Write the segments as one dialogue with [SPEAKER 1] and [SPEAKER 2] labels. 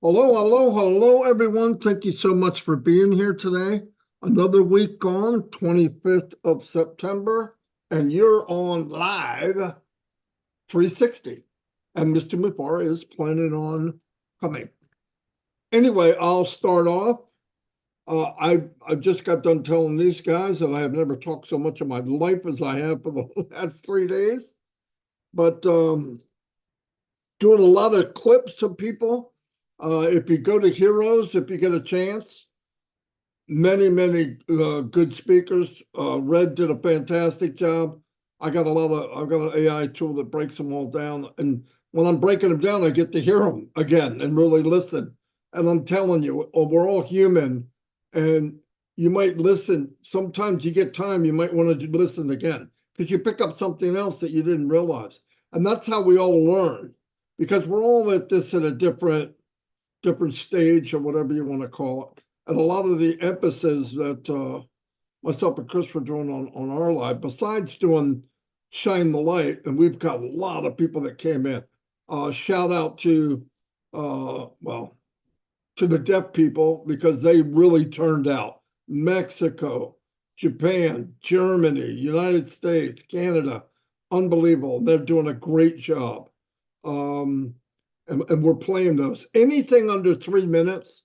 [SPEAKER 1] Hello, everyone. Thank you so much for being here today. Another week gone, 25th of September, and you're on live 360. And Mr. Mufareh is planning on coming. Anyway, I'll start off. I just got done telling these guys that I have never talked so much in my life as I have for the last 3 days. But doing a lot of clips to people. If you go to Heroes, if you get a chance, many good speakers. Red did a fantastic job. I've got an AI tool that breaks them all down, and when I'm breaking them down, I get to hear them again and really listen. And I'm telling you, we're all human, and you might listen. Sometimes you get time, you might want to listen again because you pick up something else that you didn't realize, and that's how we all learn, because we're all at this at a different stage or whatever you want to call it. And a lot of the emphasis that myself and Chris were doing on our live, besides doing Shine the Light, and we've got a lot of people that came in. Shout out to, well, to the deaf people because they really turned out. Mexico, Japan, Germany, United States, Canada, unbelievable. They're doing a great job. Um, and we're playing those. Anything under 3 minutes,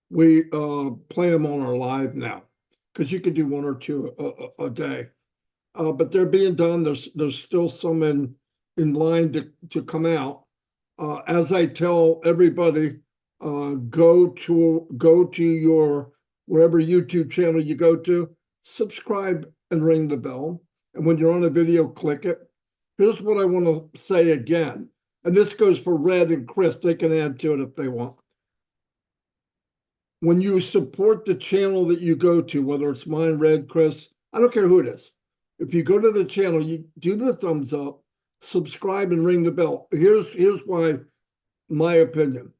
[SPEAKER 1] we play them on our live now because you could do one or two a day. But they're being done. There's still some in line to come out. As I tell everybody, go to your wherever YouTube channel you go to, subscribe and ring the bell. And when you're on a video, click it. Here's what I want to say again, and this goes for Red and Chris. They can add to it if they want. When you support the channel that you go to, whether it's mine, Red, Chris, I don't care who it is. If you go to the channel, you do the thumbs up, subscribe, and ring the bell. Here's why, my opinion.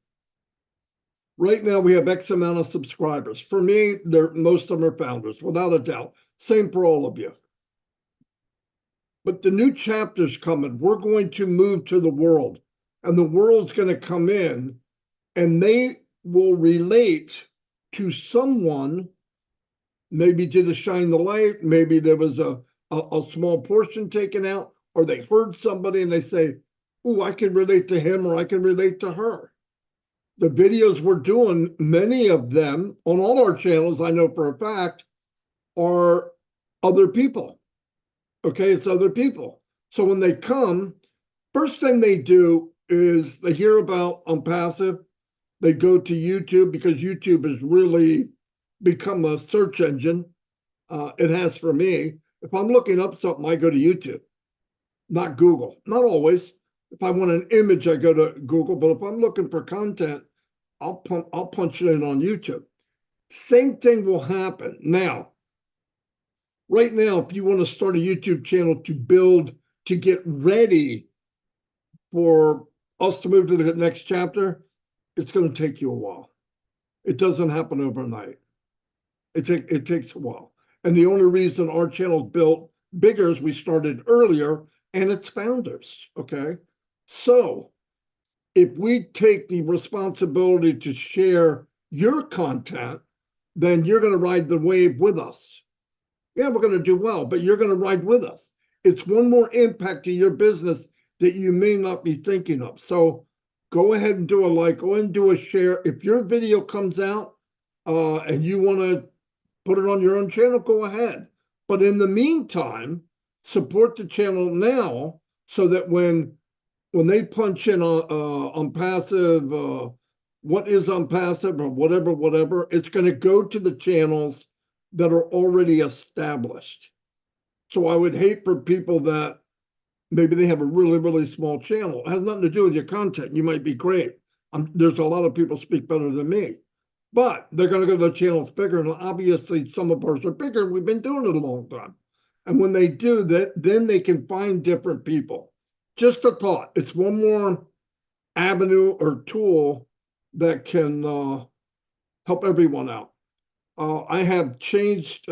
[SPEAKER 1] Right now, we have X amount of subscribers. For me, most of them are founders, without a doubt. Same for all of you. But the new chapter's coming. We're going to move to the world, and the world's going to come in, and they will relate to someone. Maybe did a shine the light, maybe there was a small portion taken out, or they heard somebody and they say, "Oh, I can relate to him or I can relate to her." The videos we're doing, many of them on all our channels, I know for a fact, are other people. Okay, it's other people. So when they come, first thing they do is they hear about Onpassive. They go to YouTube because YouTube has really become a search engine. It has for me. If I'm looking up something, I go to YouTube, not Google. Not always. If I want an image, I go to Google. But if I'm looking for content, I'll punch it in on YouTube. Same thing will happen. Now, right now, if you want to start a YouTube channel to get ready for us to move to the next chapter, it's going to take you a while. It doesn't happen overnight. It takes a while. And the only reason our channel's built bigger is we started earlier and it's founders. Okay. So if we take the responsibility to share your content, then you're going to ride the wave with us. Yeah, we're going to do well, but you're going to ride with us. It's one more impact to your business that you may not be thinking of. So go ahead and do a like, go ahead and do a share. If your video comes out and you want to put it on your own channel, go ahead. But in the meantime, support the channel now so that when they punch in on passive, what is Onpassive or whatever, it's going to go to the channels that are already established. So I would hate for people that maybe they have a really small channel. It has nothing to do with your content. You might be great. There's a lot of people speak better than me, but they're going to go to the channels bigger. And obviously some of ours are bigger. We've been doing it a long time. And when they do that, then they can find different people. Just a thought. It's one more avenue or tool that can help everyone out. I have changed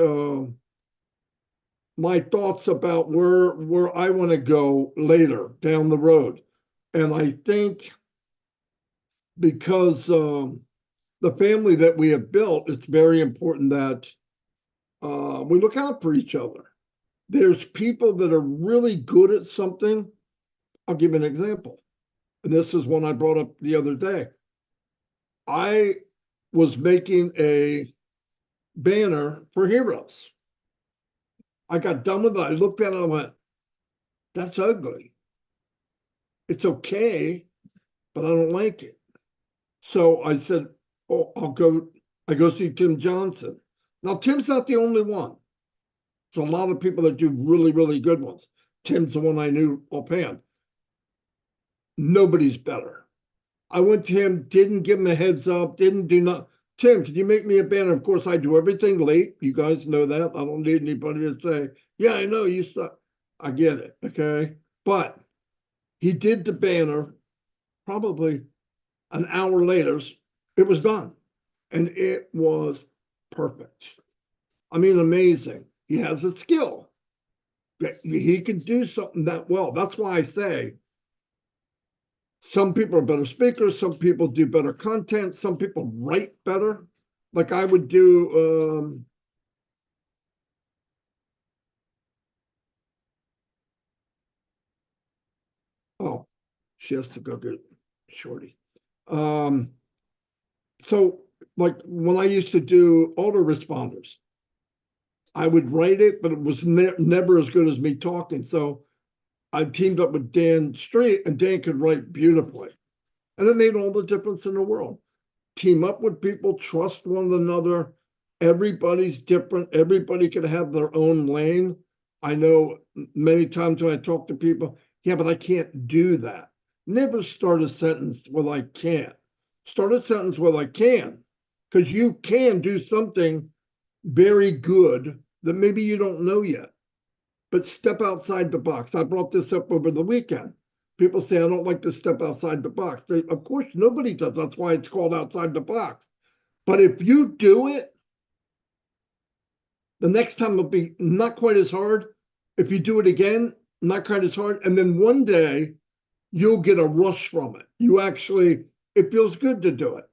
[SPEAKER 1] my thoughts about where I want to go later down the road. And I think because the family that we have built, it's very important that we look out for each other. There's people that are really good at something. I'll give you an example. And this is one I brought up the other day. I was making a banner for Heroes. I got done with it. I looked at it and I went, that's ugly. It's okay, but I don't like it. So I said, oh, I go see Tim Johnson. Now, Tim's not the only one. There's a lot of people that do really, really good ones. Tim's the one I knew offhand. Nobody's better. I went to him, didn't give him a heads up, didn't do nothing. Tim, can you make me a banner? Of course, I do everything late. You guys know that. I don't need anybody to say, yeah, I know you suck. I get it, okay? But he did the banner probably an hour later. It was done. And it was perfect. I mean, amazing. He has a skill. He can do something that well. That's why I say some people are better speakers, some people do better content, some people write better. Like I would do oh, she has to go get Shorty. So like when I used to do autoresponders, I would write it, but it was never as good as me talking. So I teamed up with Dan Street, and Dan could write beautifully. And it made all the difference in the world. Team up with people, trust one another. Everybody's different. Everybody could have their own lane. I know many times when I talk to people, yeah, but I can't do that. Never start a sentence with I can't. Start a sentence with I can, because you can do something very good that maybe you don't know yet. But step outside the box. I brought this up over the weekend. People say, I don't like to step outside the box. Of course, nobody does. That's why it's called outside the box. But if you do it, the next time it'll be not quite as hard. If you do it again, not quite as hard. And then one day you'll get a rush from it. It feels good to do it.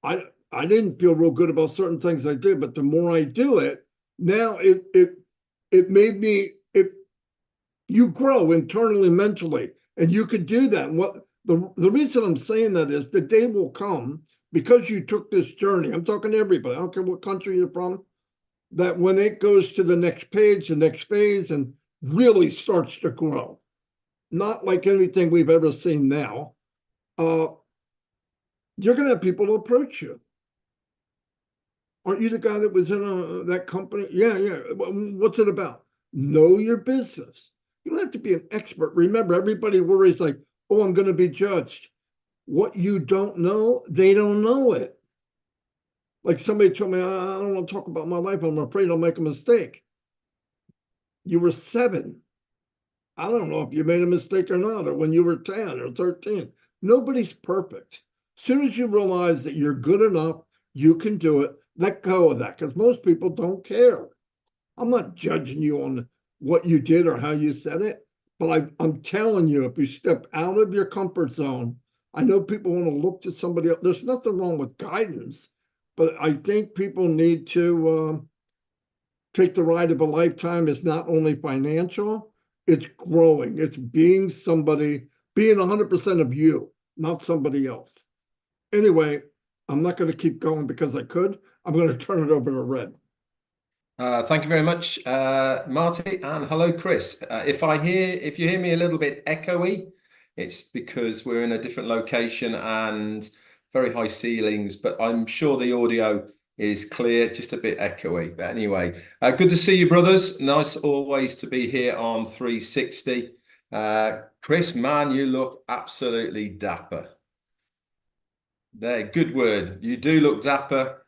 [SPEAKER 1] I didn't feel real good about certain things I did, but the more I do it, now it made me, you grow internally, mentally, and you could do that. And the reason I'm saying that is the day will come, because you took this journey. I'm talking to everybody. I don't care what country you're from, that when it goes to the next page, the next phase, and really starts to grow, not like anything we've ever seen now, you're going to have people to approach you. Aren't you the guy that was in that company? Yeah, yeah. What's it about? Know your business. You don't have to be an expert. Remember, everybody worries like, oh, I'm going to be judged. What you don't know, they don't know it. Like somebody told me, I don't want to talk about my life. I'm afraid I'll make a mistake. You were 7. I don't know if you made a mistake or not, or when you were 10 or 13. Nobody's perfect. As soon as you realize that you're good enough, you can do it, let go of that, because most people don't care. I'm not judging you on what you did or how you said it, but I'm telling you, if you step out of your comfort zone, I know people want to look to somebody else. There's nothing wrong with guidance, but I think people need to take the ride of a lifetime. It's not only financial, it's growing. It's being somebody, being 100% of you, not somebody else. Anyway, I'm not going to keep going because I could. I'm going to turn it over to Red.
[SPEAKER 2] Thank you very much, Marty, and hello, Chris. If you hear me a little bit echoey, it's because we're in a different location and very high ceilings, but I'm sure the audio is clear, just a bit echoey. But anyway, good to see you, brothers. Nice always to be here on 360. Chris, man, you look absolutely dapper. There, good word. You do look dapper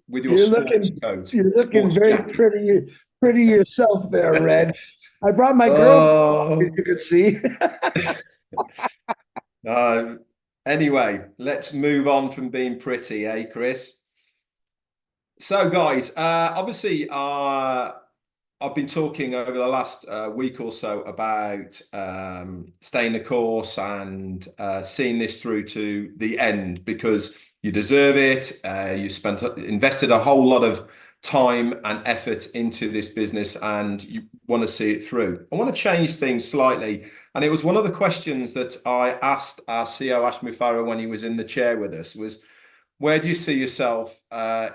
[SPEAKER 2] with your sports coat.
[SPEAKER 3] You're looking
[SPEAKER 2] Sports
[SPEAKER 3] very
[SPEAKER 2] jacket.
[SPEAKER 3] pretty yourself there, Red. I brought my girlfriend, as you could see.
[SPEAKER 2] Anyway, let's move on from being pretty, Chris? So, guys, obviously, I've been talking over the last week or so about staying the course and seeing this through to the end, because you deserve it. You invested a whole lot of time and effort into this business, and you want to see it through. I want to change things slightly, and it was one of the questions that I asked our CEO Ash Mufareh when he was in the chair with us was, where do you see yourself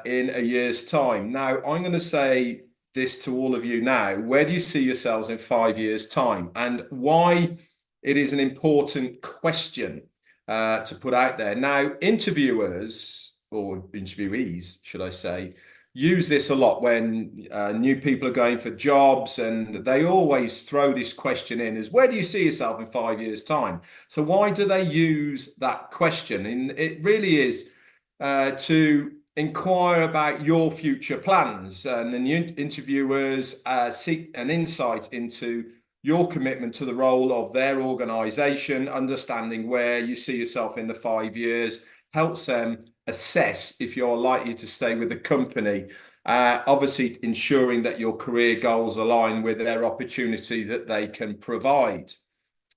[SPEAKER 2] in a year's time? Now, I'm going to say this to all of you now. Where do you see yourselves in 5 years' time? And why it is an important question to put out there. Now, interviewers, or interviewees, should I say, use this a lot when new people are going for jobs, and they always throw this question in as, where do you see yourself in 5 years' time? So why do they use that question? And it really is to inquire about your future plans, and then interviewers seek an insight into your commitment to the role of their organization. Understanding where you see yourself in the 5 years helps them assess if you're likely to stay with the company. Obviously, ensuring that your career goals align with their opportunity that they can provide.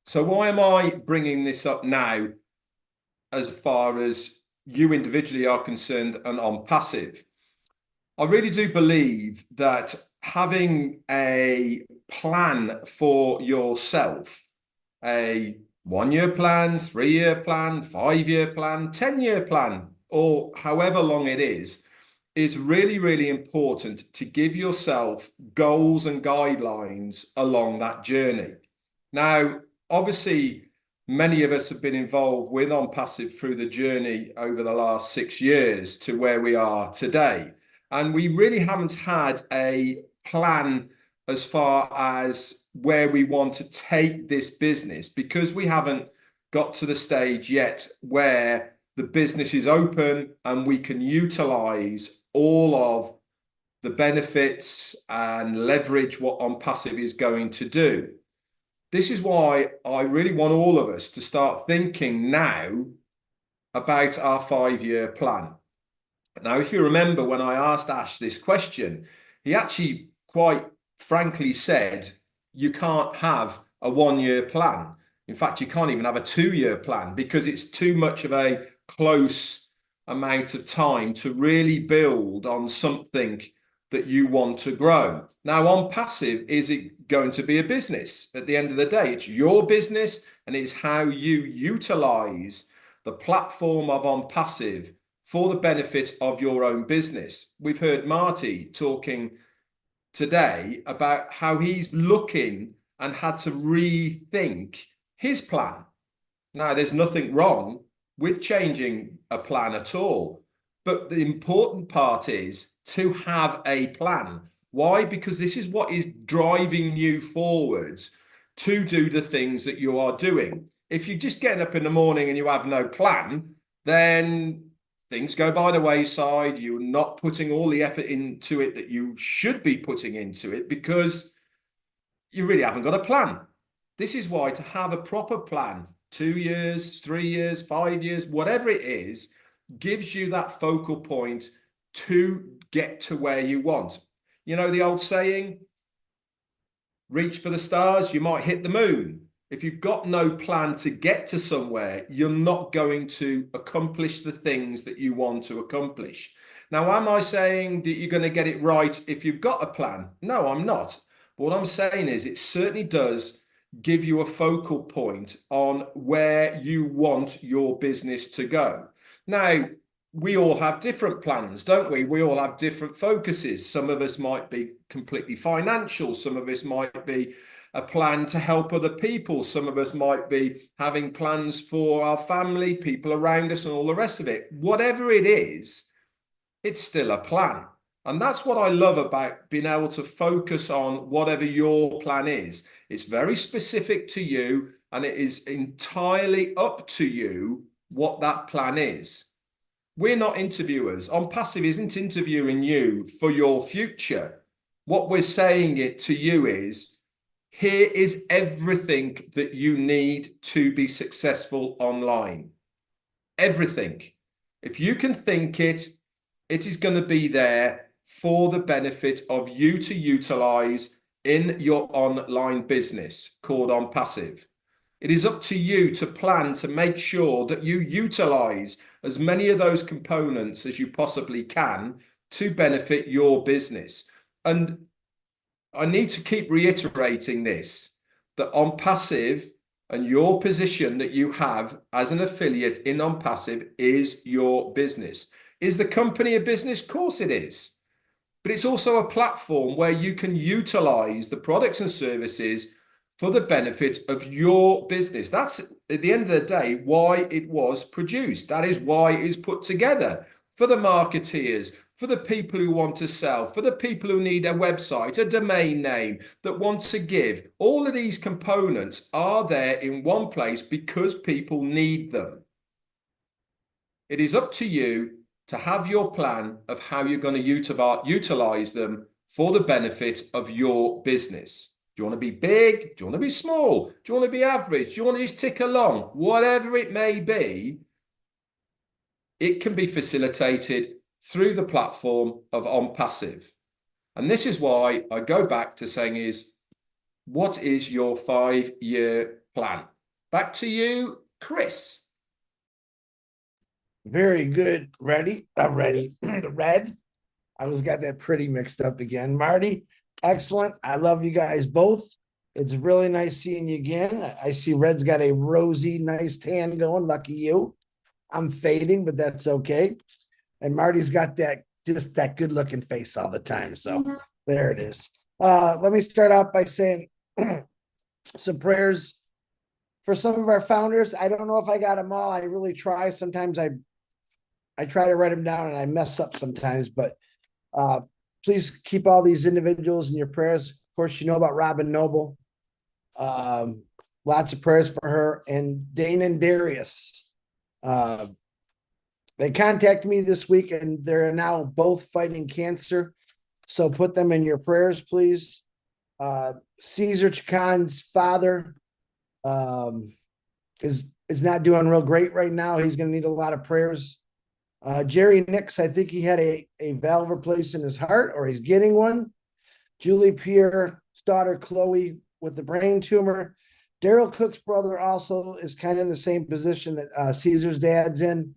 [SPEAKER 2] So why am I bringing this up now as far as you individually are concerned and Onpassive? I really do believe that having a plan for yourself, a 1 year plan, 3 year plan, 5 year plan, 10-year plan, or however long it is really, really important to give yourself goals and guidelines along that journey. Now, obviously, many of us have been involved with Onpassive through the journey over the last 6 years to where we are today. And we really haven't had a plan as far as where we want to take this business, because we haven't got to the stage yet where the business is open and we can utilize all of the benefits and leverage what Onpassive is going to do. This is why I really want all of us to start thinking now about our 5 year plan. Now, if you remember, when I asked Ash this question, he actually quite frankly said, you can't have a 1 year plan. In fact, you can't even have a 2 year plan, because it's too much of a close amount of time to really build on something that you want to grow. Now, Onpassive, is it going to be a business? At the end of the day, it's your business, and it's how you utilize the platform of Onpassive for the benefit of your own business. We've heard Marty talking today about how he's looking and had to rethink his plan. Now, there's nothing wrong with changing a plan at all, but the important part is to have a plan. Why? Because this is what is driving you forwards to do the things that you are doing. If you're just getting up in the morning and you have no plan, then things go by the wayside. You're not putting all the effort into it that you should be putting into it, because you really haven't got a plan. This is why, to have a proper plan, 2 years, 3 years, 5 years, whatever it is, gives you that focal point to get to where you want. You know the old saying, reach for the stars, you might hit the moon. If you've got no plan to get to somewhere, you're not going to accomplish the things that you want to accomplish. Now, am I saying that you're going to get it right if you've got a plan? No, I'm not. But what I'm saying is, it certainly does give you a focal point on where you want your business to go. Now, we all have different plans, don't we? We all have different focuses. Some of us might be completely financial. Some of us might be a plan to help other people. Some of us might be having plans for our family, people around us, and all the rest of it. Whatever it is, it's still a plan. And that's what I love about being able to focus on whatever your plan is. It's very specific to you, and it is entirely up to you what that plan is. We're not interviewers. Onpassive isn't interviewing you for your future. What we're saying it to you is, here is everything that you need to be successful online. Everything. If you can think it is going to be there for the benefit of you to utilize in your online business called Onpassive. It is up to you to plan to make sure that you utilize as many of those components as you possibly can to benefit your business. And I need to keep reiterating this, that Onpassive and your position that you have as an affiliate in Onpassive is your business. Is the company a business? Of course it is. But it's also a platform where you can utilize the products and services for the benefit of your business. That's, at the end of the day, why it was produced. That is why it is put together, for the marketeers, for the people who want to sell, for the people who need a website, a domain name, that want to give. All of these components are there in one place because people need them. It is up to you to have your plan of how you're going to utilize them for the benefit of your business. Do you want to be big? Do you want to be small? Do you want to be average? Do you want to just tick along? Whatever it may be, it can be facilitated through the platform of Onpassive. And this is why I go back to saying is, what is your 5-year plan? Back to you, Chris.
[SPEAKER 3] Very good. Ready? I'm ready. Red. I was got that pretty mixed up again. Marty, excellent. I love you guys both. It's really nice seeing you again. I see Red's got a rosy, nice tan going. Lucky you. I'm fading, but that's okay. And Marty's got that just that good looking face all the time. So there it is. Let me start off by saying some prayers for some of our founders. I don't know if I got them all. I really try. Sometimes I try to write them down and I mess up sometimes, but please keep all these individuals in your prayers. Of course, you know about Robin Noble. Lots of prayers for her, and Dane and Darius. They contacted me this week and they're now both fighting cancer. So put them in your prayers, please. Caesar Chacon's father is not doing real great right now. He's going to need a lot of prayers. Jerry Nix, I think he had a valve replaced in his heart, or he's getting one. Julie Pierre's daughter, Chloe, with the brain tumor. Daryl Cook's brother also is kind of in the same position that Caesar's dad's in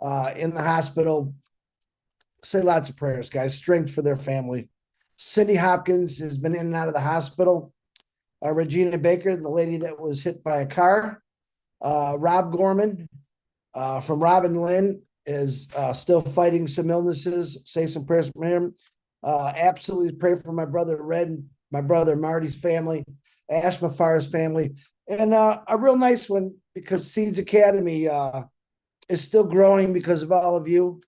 [SPEAKER 3] the hospital. Say lots of prayers, guys. Strength for their family. Cindy Hopkins has been in and out of the hospital. Regina Baker, the lady that was hit by a car. Rob Gorman from Robin Lynn is still fighting some illnesses. Say some prayers for him. Absolutely pray for my brother Red, my brother Marty's family, Ash Mufareh's family, and a real nice one because Seeds Academy is still growing because of all of you.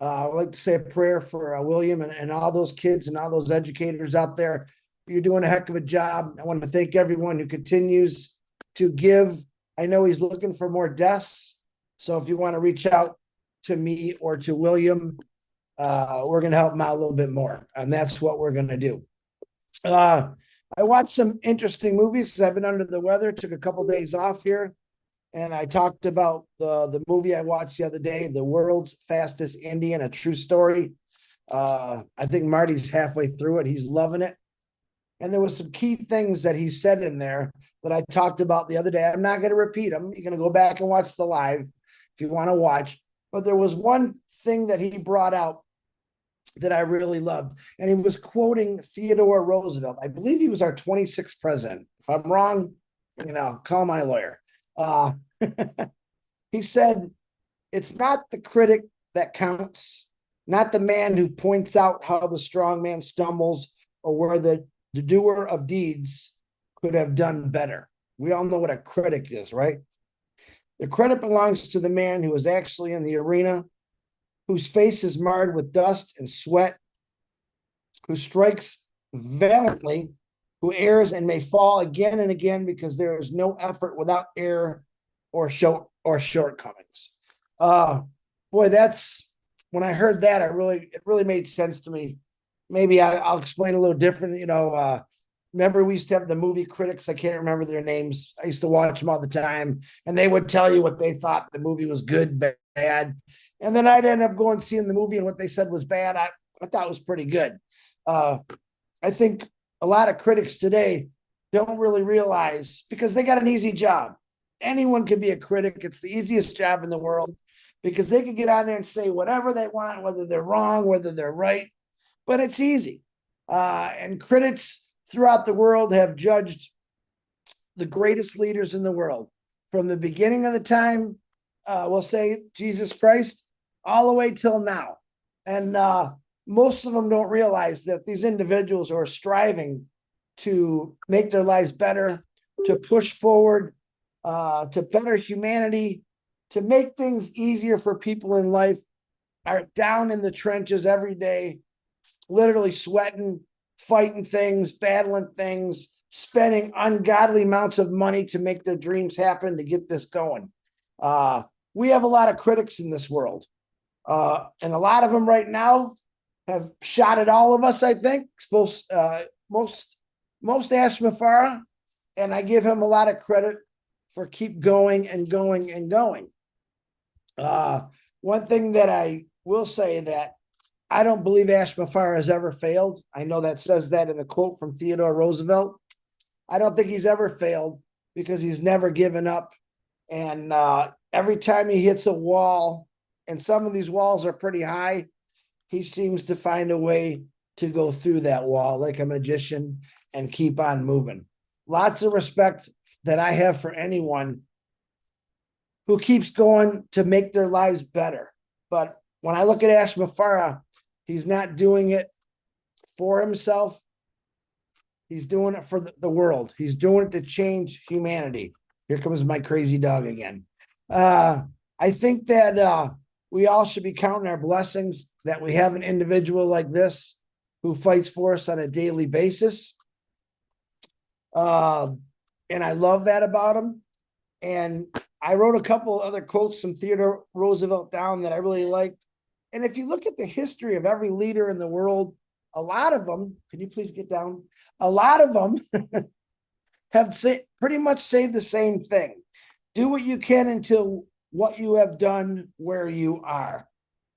[SPEAKER 3] I'd like to say a prayer for William and all those kids and all those educators out there. You're doing a heck of a job. I want to thank everyone who continues to give. I know he's looking for more desks. So if you want to reach out to me or to William, we're going to help him out a little bit more. And that's what we're going to do. I watched some interesting movies because I've been under the weather, took a couple days off here. And I talked about the movie I watched the other day, The World's Fastest Indian, a true story. I think Marty's halfway through it. He's loving it. And there was some key things that he said in there that I talked about the other day. I'm not going to repeat them. You're going to go back and watch the live if you want to watch. But there was one thing that he brought out that I really loved. And he was quoting Theodore Roosevelt. I believe he was our 26th president. If I'm wrong, call my lawyer. He said, it's not the critic that counts, not the man who points out how the strong man stumbles or where the doer of deeds could have done better. We all know what a critic is, right? The credit belongs to the man who is actually in the arena, whose face is marred with dust and sweat, who strikes valiantly, who errs and may fall again and again because there is no effort without error or shortcomings. Boy, that's when I heard that, it really made sense to me. Maybe I'll explain a little different. Remember we used to have the movie critics. I can't remember their names. I used to watch them all the time, and they would tell you what they thought the movie was good, bad, and then I'd end up going seeing the movie, and what they said was bad. I thought was pretty good. I think a lot of critics today don't really realize, because they got an easy job. Anyone can be a critic. It's the easiest job in the world because they can get on there and say whatever they want, whether they're wrong, whether they're right, but it's easy. And critics throughout the world have judged the greatest leaders in the world from the beginning of the time, we'll say Jesus Christ, all the way till now. And most of them don't realize that these individuals are striving to make their lives better, to push forward, to better humanity, to make things easier for people in life, are down in the trenches every day, literally sweating, fighting things, battling things, spending ungodly amounts of money to make their dreams happen, to get this going. We have a lot of critics in this world. And a lot of them right now have shot at all of us, I think. Most Ash Mufareh, and I give him a lot of credit for keep going and going and going. One thing that I will say that I don't believe Ash Mufareh has ever failed. I know that says that in the quote from Theodore Roosevelt. I don't think he's ever failed because he's never given up. And every time he hits a wall, and some of these walls are pretty high, he seems to find a way to go through that wall like a magician and keep on moving. Lots of respect that I have for anyone who keeps going to make their lives better. But when I look at Ash Mufareh, he's not doing it for himself. He's doing it for the world. He's doing it to change humanity. Here comes my crazy dog again. I think that we all should be counting our blessings that we have an individual like this who fights for us on a daily basis. And I love that about him. And I wrote a couple other quotes from Theodore Roosevelt down that I really liked. And if you look at the history of every leader in the world, a lot of them, can you please get down? A lot of them have pretty much said the same thing. Do what you can until what you have done where you are.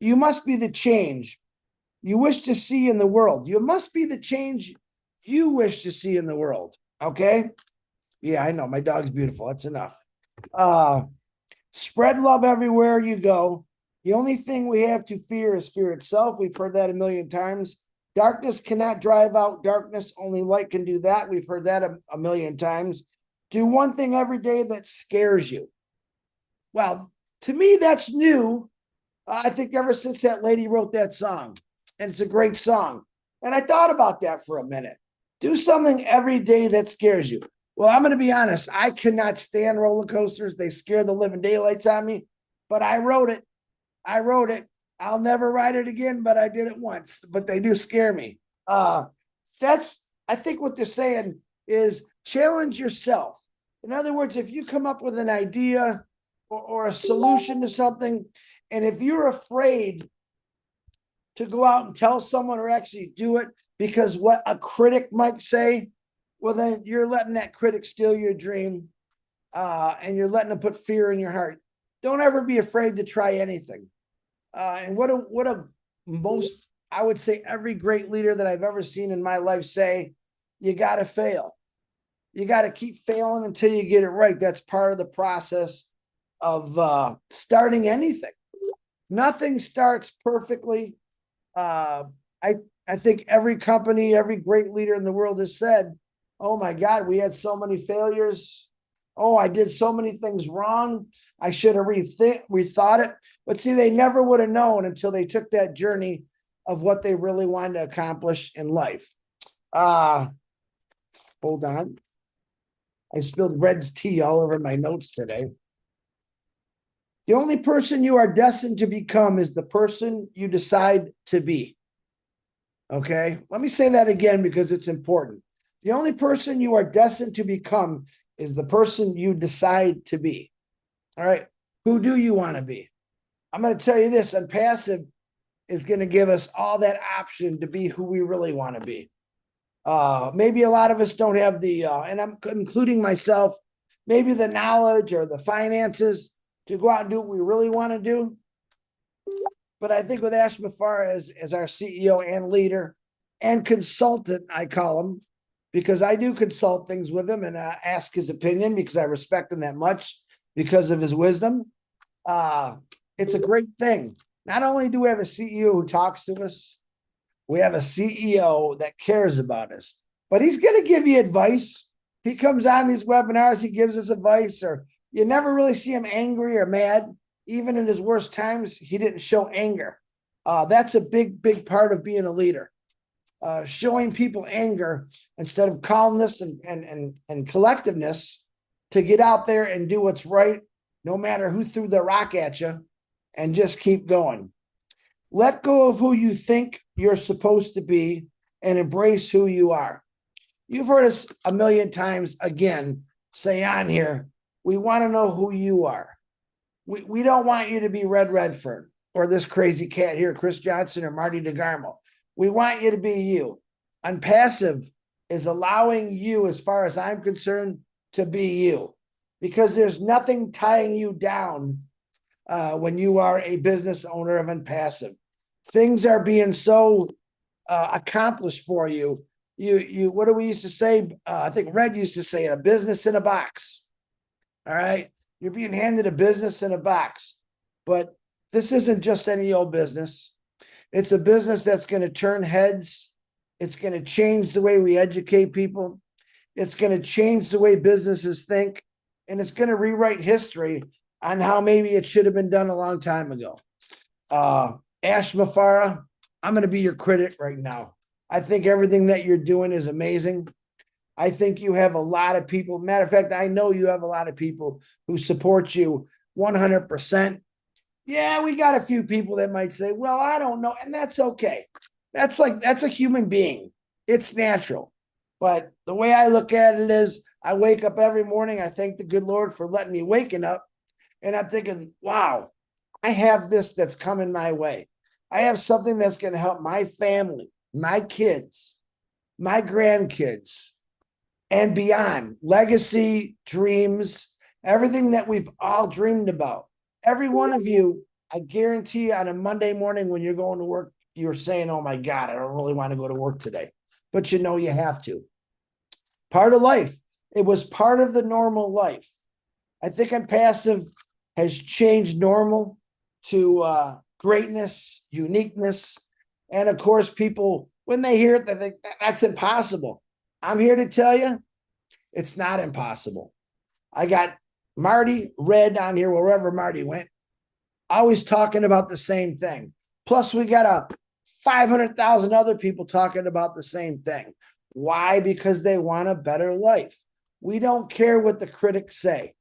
[SPEAKER 3] You must be the change you wish to see in the world. You must be the change you wish to see in the world. Okay? Yeah, I know. My dog's beautiful. That's enough. Spread love everywhere you go. The only thing we have to fear is fear itself. We've heard that a million times. Darkness cannot drive out darkness. Only light can do that. We've heard that a million times. Do one thing every day that scares you. Well, to me, that's new. I think ever since that lady wrote that song, and it's a great song. And I thought about that for a minute. Do something every day that scares you. Well, I'm going to be honest. I cannot stand roller coasters. They scare the living daylights on me, but I wrote it. I'll never ride it again, but I did it once, but they do scare me. I think what they're saying is challenge yourself. In other words, if you come up with an idea or a solution to something, and if you're afraid to go out and tell someone or actually do it because what a critic might say, well, then you're letting that critic steal your dream, and you're letting them put fear in your heart. Don't ever be afraid to try anything. And what a most, I would say every great leader that I've ever seen in my life say, you got to fail. You got to keep failing until you get it right. That's part of the process of starting anything. Nothing starts perfectly. I think every company, every great leader in the world has said, oh my God, we had so many failures. Oh, I did so many things wrong. I should have rethought it. But see, they never would have known until they took that journey of what they really wanted to accomplish in life. Hold on. I spilled Red's tea all over my notes today. The only person you are destined to become is the person you decide to be. Okay? Let me say that again because it's important. The only person you are destined to become is the person you decide to be. All right? Who do you want to be? I'm going to tell you this, Onpassive is going to give us all that option to be who we really want to be. Maybe a lot of us don't have the, and I'm including myself, maybe the knowledge or the finances to go out and do what we really want to do. But I think with Ash Mufareh as our CEO and leader and consultant, I call him, because I do consult things with him and ask his opinion because I respect him that much because of his wisdom. It's a great thing. Not only do we have a CEO who talks to us, we have a CEO that cares about us, but he's going to give you advice. He comes on these webinars, he gives us advice, or you never really see him angry or mad. Even in his worst times, he didn't show anger. That's a big, big part of being a leader. Showing people anger instead of calmness and collectiveness to get out there and do what's right, no matter who threw the rock at you, and just keep going. Let go of who you think you're supposed to be and embrace who you are. You've heard us a million times again say on here, we want to know who you are. We don't want you to be Red Redfern or this crazy cat here, Chris Johnson or Marty DeGarmo. We want you to be you. Onpassive is allowing you, as far as I'm concerned, to be you, because there's nothing tying you down when you are a business owner of Onpassive. Things are being so accomplished for you. You what do we used to say? I think Red used to say, a business in a box. All right. You're being handed a business in a box, but this isn't just any old business. It's a business that's going to turn heads. It's going to change the way we educate people. It's going to change the way businesses think, and it's going to rewrite history on how maybe it should have been done a long time ago. Ash Mufareh, I'm going to be your critic right now. I think everything that you're doing is amazing. I think you have a lot of people. Matter of fact, I know you have a lot of people who support you 100%. Yeah, we got a few people that might say, well, I don't know. And that's okay. That's a human being. It's natural. But the way I look at it is I wake up every morning. I thank the good Lord for letting me waking up. And I'm thinking, wow, I have this that's coming my way. I have something that's going to help my family, my kids, my grandkids, and beyond. Legacy, dreams, everything that we've all dreamed about. Every one of you, I guarantee on a Monday morning when you're going to work, you're saying, oh my God, I don't really want to go to work today. But you know you have to. Part of life. It was part of the normal life. I think Onpassive has changed normal to greatness, uniqueness. And of course, people, when they hear it, they think that's impossible. I'm here to tell you, it's not impossible. I got Marty, Red on here, wherever Marty went, always talking about the same thing. Plus, we got 500,000 other people talking about the same thing. Why? Because they want a better life. We don't care what the critics say.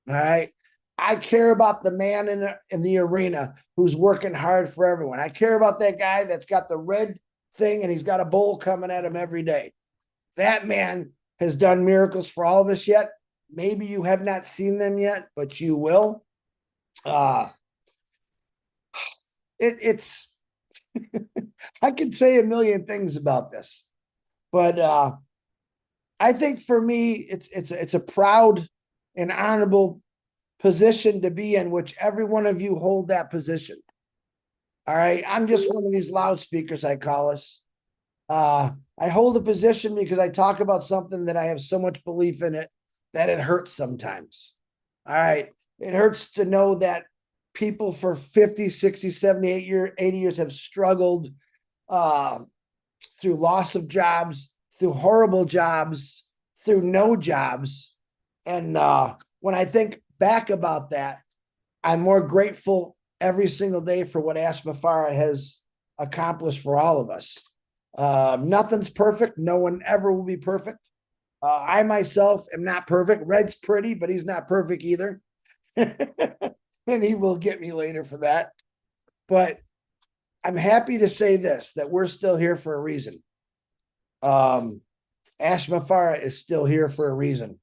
[SPEAKER 3] All right. I care about the man in the arena who's working hard for everyone. I care about that guy that's got the red thing and he's got a bowl coming at him every day. That man has done miracles for all of us yet. Maybe you have not seen them yet, but you will. It's I could say a million things about this, but I think for me, it's a proud and honorable position to be in, which every one of you hold that position. All right. I'm just one of these loudspeakers, I call us. I hold a position because I talk about something that I have so much belief in it that it hurts sometimes. All right. It hurts to know that people for 50, 60, 70, 80 years have struggled through loss of jobs, through horrible jobs, through no jobs. And when I think back about that, I'm more grateful every single day for what Ash Mufareh has accomplished for all of us. Nothing's perfect. No one ever will be perfect. I myself am not perfect. Red's pretty, but he's not perfect either. And he will get me later for that. But I'm happy to say this, that we're still here for a reason. Ash Mufareh is still here for a reason.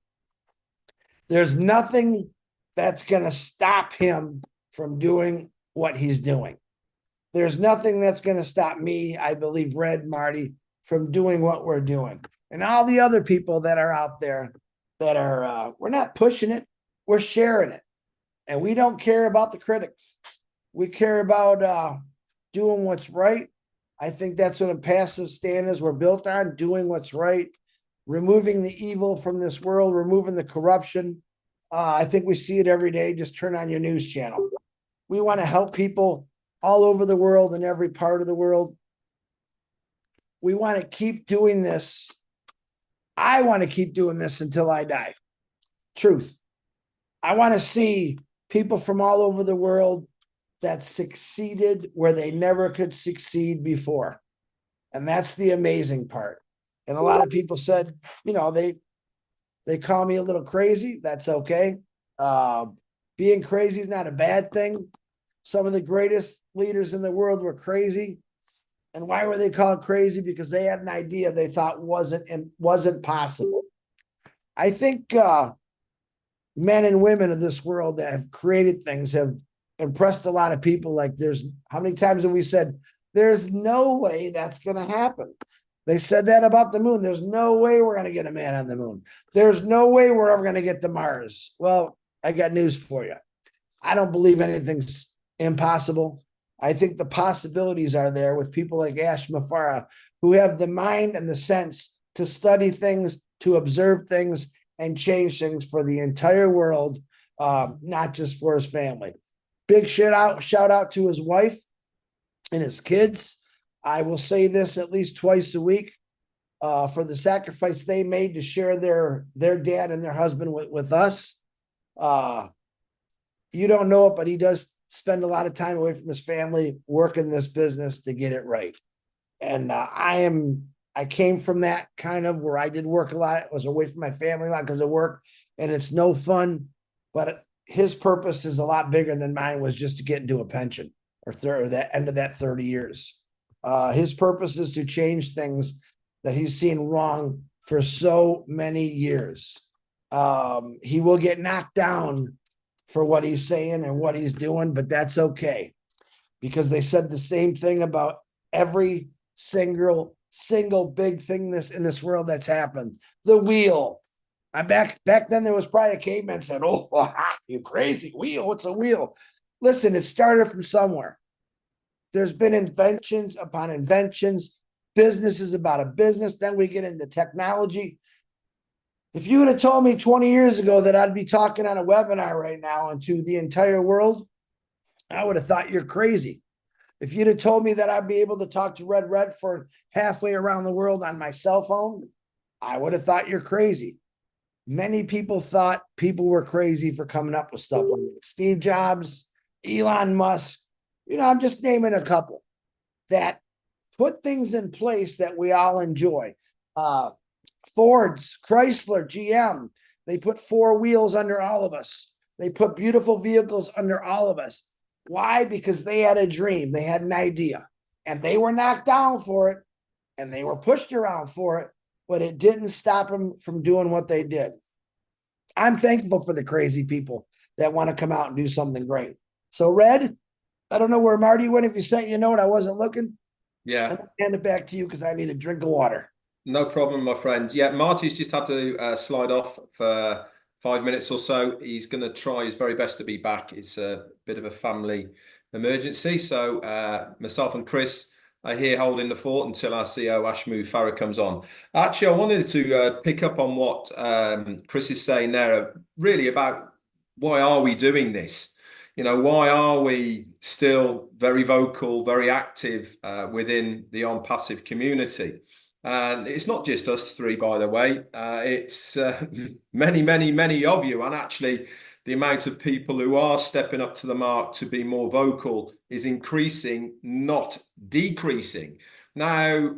[SPEAKER 3] There's nothing that's going to stop him from doing what he's doing. There's nothing that's going to stop me, I believe, Red, Marty, from doing what we're doing. And all the other people that are out there that are, we're not pushing it, we're sharing it. And we don't care about the critics. We care about doing what's right. I think that's what Onpassive stand is. We're built on doing what's right. removing the evil from this world, removing the corruption. I think we see it every day. Just turn on your news channel. We want to help people all over the world, in every part of the world. We want to keep doing this. I want to keep doing this until I die. Truth. I want to see people from all over the world that succeeded where they never could succeed before. And that's the amazing part. And a lot of people said, they call me a little crazy. That's okay. Being crazy is not a bad thing. Some of the greatest leaders in the world were crazy. And why were they called crazy? Because they had an idea they thought wasn't possible. I think men and women of this world that have created things have impressed a lot of people. Like, how many times have we said, there's no way that's going to happen? They said that about the moon. There's no way we're going to get a man on the moon. There's no way we're ever going to get to Mars. Well, I got news for you. I don't believe anything's impossible. I think the possibilities are there with people like Mufareh, who have the mind and the sense to study things, to observe things, and change things for the entire world, not just for his family. Big shout out to his wife and his kids. I will say this at least twice a week, for the sacrifice they made to share their dad and their husband with us. You don't know it, but he does spend a lot of time away from his family working this business to get it right. And I came from that kind of where I did work a lot. I was away from my family a lot because of work, and it's no fun. But his purpose is a lot bigger than mine was, just to get into a pension or that end of that 30 years. His purpose is to change things that he's seen wrong for so many years. He will get knocked down for what he's saying and what he's doing, but that's okay, because they said the same thing about every single big thing in this world that's happened. The wheel. Back then there was probably a caveman said, "Oh, you crazy wheel? What's a wheel?" Listen, it started from somewhere. There's been inventions upon inventions. Business is about a business. Then we get into technology. If you would have told me 20 years ago that I'd be talking on a webinar right now and to the entire world, I would have thought you're crazy. If you'd have told me that I'd be able to talk to Red Redford halfway around the world on my cell phone, I would have thought you're crazy. Many people thought people were crazy for coming up with stuff like Steve Jobs, Elon Musk. I'm just naming a couple that put things in place that we all enjoy. Ford's, Chrysler, GM, they put 4 wheels under all of us. They put beautiful vehicles under all of us. Why? Because they had a dream. They had an idea, and they were knocked down for it, and they were pushed around for it, but it didn't stop them from doing what they did. I'm thankful for the crazy people that want to come out and do something great. So, Red, I don't know where Marty went. If you sent you a note, I wasn't looking.
[SPEAKER 2] Yeah.
[SPEAKER 3] I'm going to hand it back to you because I need a drink of water.
[SPEAKER 2] No problem, my friend. Yeah, Marty's just had to slide off for 5 minutes or so. He's going to try his very best to be back. It's a bit of a family emergency. So myself and Chris are here holding the fort until our CEO, Mufareh, comes on. Actually, I wanted to pick up on what Chris is saying there, really about why are we doing this? Why are we still very vocal, very active within the Onpassive community? And it's not just us 3, by the way. It's many of you. And actually, the amount of people who are stepping up to the mark to be more vocal is increasing, not decreasing. Now,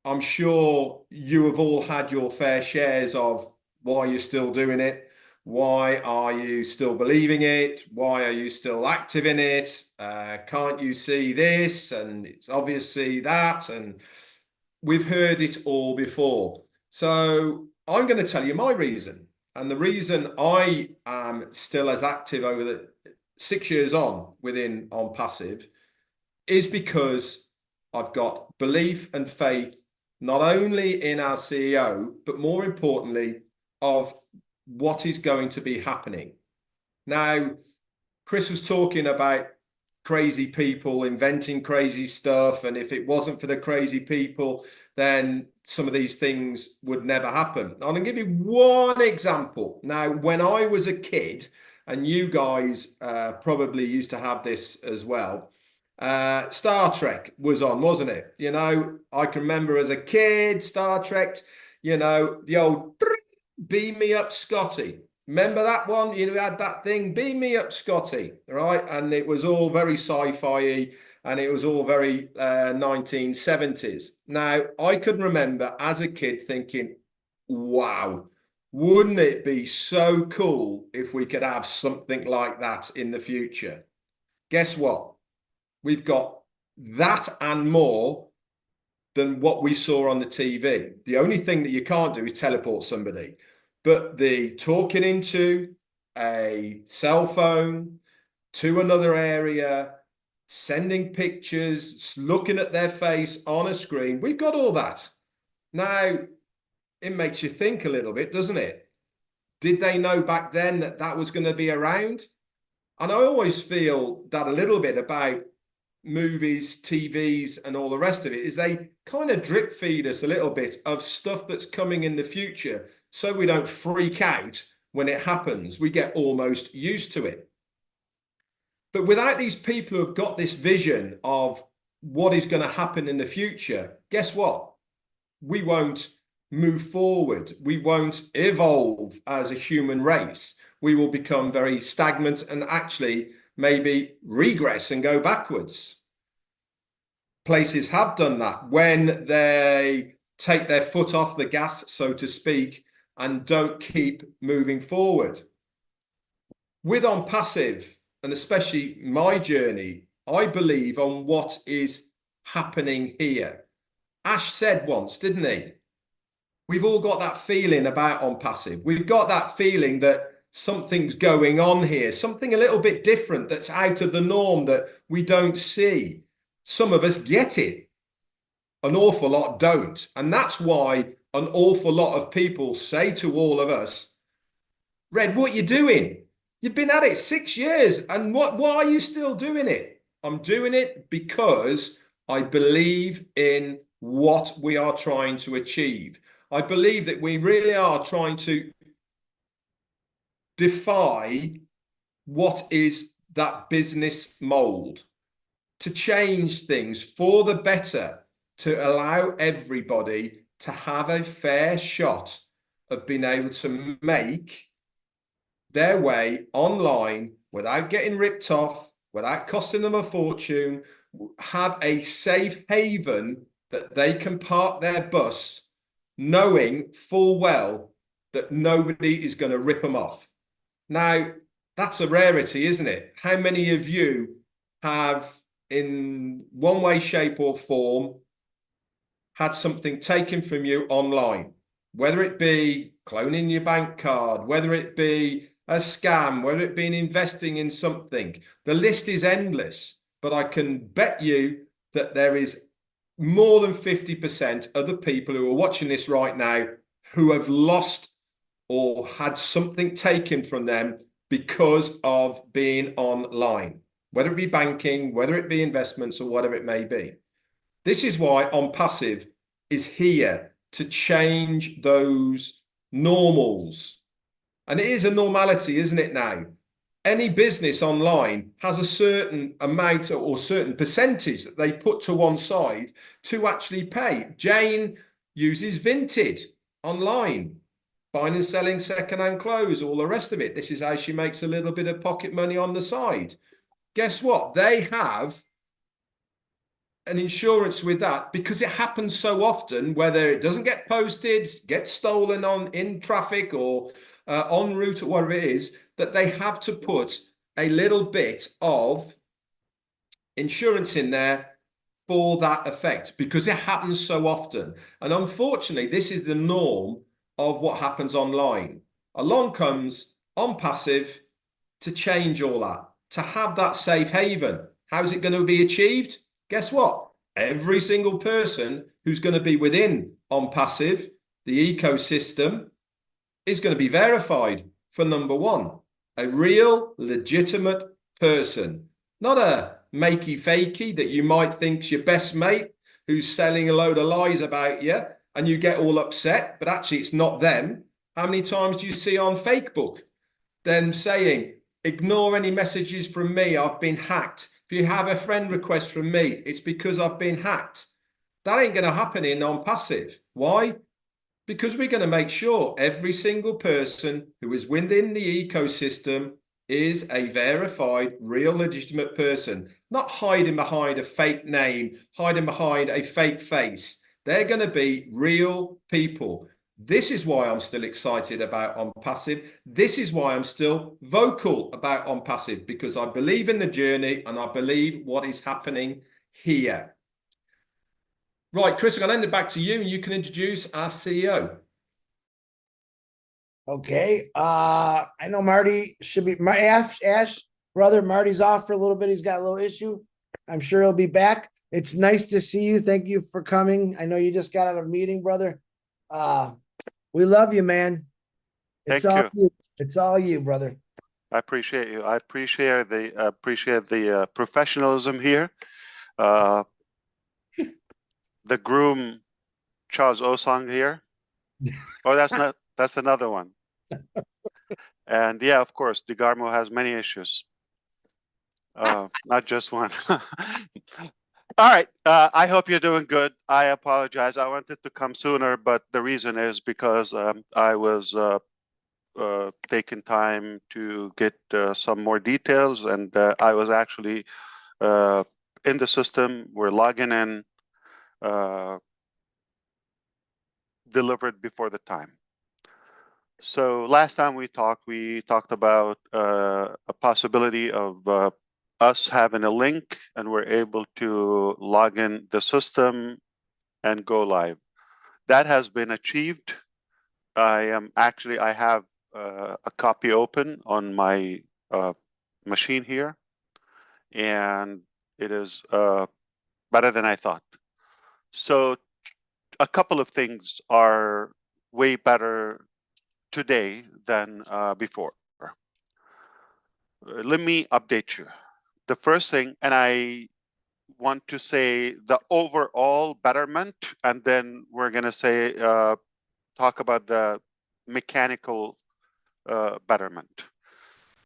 [SPEAKER 2] I'm sure you have all had your fair shares of why you're still doing it. Why are you still believing it? Why are you still active in it? Can't you see this? And it's obviously that. And we've heard it all before. So I'm going to tell you my reason. And the reason I am still as active over the 6 years on within Onpassive is because I've got belief and faith, not only in our CEO, but more importantly, of what is going to be happening. Now, Chris was talking about crazy people inventing crazy stuff. And if it wasn't for the crazy people, then some of these things would never happen. I'm going to give you one example. Now, when I was a kid, and you guys probably used to have this as well, Star Trek was on, wasn't it? You know, I can remember as a kid, Star Trek, you know, the old beam me up, Scotty. Remember that one? You know, we had that thing, beam me up, Scotty, right? And it was all very sci-fi and it was all very 1970s. Now, I can remember as a kid thinking, wow, wouldn't it be so cool if we could have something like that in the future? Guess what? We've got that and more than what we saw on the TV. The only thing that you can't do is teleport somebody. But the talking into a cell phone to another area, sending pictures, looking at their face on a screen, we've got all that. Now, it makes you think a little bit, doesn't it? Did they know back then that that was going to be around? And I always feel that a little bit about movies, TVs, and all the rest of it is they kind of drip feed us a little bit of stuff that's coming in the future so we don't freak out when it happens. We get almost used to it. But without these people who have got this vision of what is going to happen in the future, guess what? We won't move forward. We won't evolve as a human race. We will become very stagnant and actually maybe regress and go backwards. Places have done that when they take their foot off the gas, so to speak, and don't keep moving forward. With Onpassive, and especially my journey, I believe on what is happening here. Ash said once, didn't he? We've all got that feeling about Onpassive. We've got that feeling that something's going on here, something a little bit different that's out of the norm that we don't see. Some of us get it. An awful lot don't. And that's why an awful lot of people say to all of us, Red, what are you doing? You've been at it 6 years. And why are you still doing it? I'm doing it because I believe in what we are trying to achieve. I believe that we really are trying to defy what is that business mold, to change things for the better, to allow everybody to have a fair shot of being able to make their way online without getting ripped off, without costing them a fortune, have a safe haven that they can park their bus knowing full well that nobody is going to rip them off. Now, that's a rarity, isn't it? How many of you have, in one way, shape, or form, had something taken from you online? Whether it be cloning your bank card, whether it be a scam, whether it be investing in something. The list is endless, but I can bet you that there is more than 50% of the people who are watching this right now who have lost or had something taken from them because of being online, whether it be banking, whether it be investments, or whatever it may be. This is why Onpassive is here to change those normals. And it is a normality, isn't it now? Any business online has a certain amount or certain percentage that they put to one side to actually pay. Jane uses Vinted online, buying and selling second-hand clothes, all the rest of it. This is how she makes a little bit of pocket money on the side. Guess what? They have an insurance with that because it happens so often, whether it doesn't get posted, gets stolen in traffic or en route or whatever it is, that they have to put a little bit of insurance in there for that effect because it happens so often. And unfortunately, this is the norm of what happens online. Along comes Onpassive to change all that, to have that safe haven. How is it going to be achieved? Guess what? Every single person who's going to be within Onpassive, the ecosystem, is going to be verified for number one. A real legitimate person, not a makey fakey that you might think's your best mate who's selling a load of lies about you, and you get all upset, but actually it's not them. How many times do you see on Facebook them saying, ignore any messages from me, I've been hacked. If you have a friend request from me, it's because I've been hacked. That ain't going to happen in Onpassive. Why? Because we're going to make sure every single person who is within the ecosystem is a verified, real, legitimate person, not hiding behind a fake name, hiding behind a fake face. They're going to be real people. This is why I'm still excited about Onpassive. This is why I'm still vocal about Onpassive, because I believe in the journey and I believe what is happening here. Right, Chris, I'm going to hand it back to you and you can introduce our CEO.
[SPEAKER 3] Okay. I know Marty should be my Ash brother. Marty's off for a little bit. He's got a little issue. I'm sure he'll be back. It's nice to see you. Thank you for coming. I know you just got out of a meeting, brother. We love you, man. It's
[SPEAKER 4] Thank
[SPEAKER 3] all
[SPEAKER 4] you.
[SPEAKER 3] It's all you, brother.
[SPEAKER 4] I appreciate you. I appreciate the professionalism here. The groom, Charles Osong here. Oh, that's another one. And yeah, of course, DeGarmo has many issues. Not just one. All right. I hope you're doing good. I apologize. I wanted to come sooner, but the reason is because I was taking time to get some more details, and I was actually in the system. We're logging in, delivered before the time. So last time we talked about a possibility of us having a link, and we're able to log in the system and go live. That has been achieved. I have a copy open on my machine here, and it is better than I thought. So a couple of things are way better today than before. Let me update you. The first thing, and I want to say the overall betterment, and then we're going to say talk about the mechanical betterment.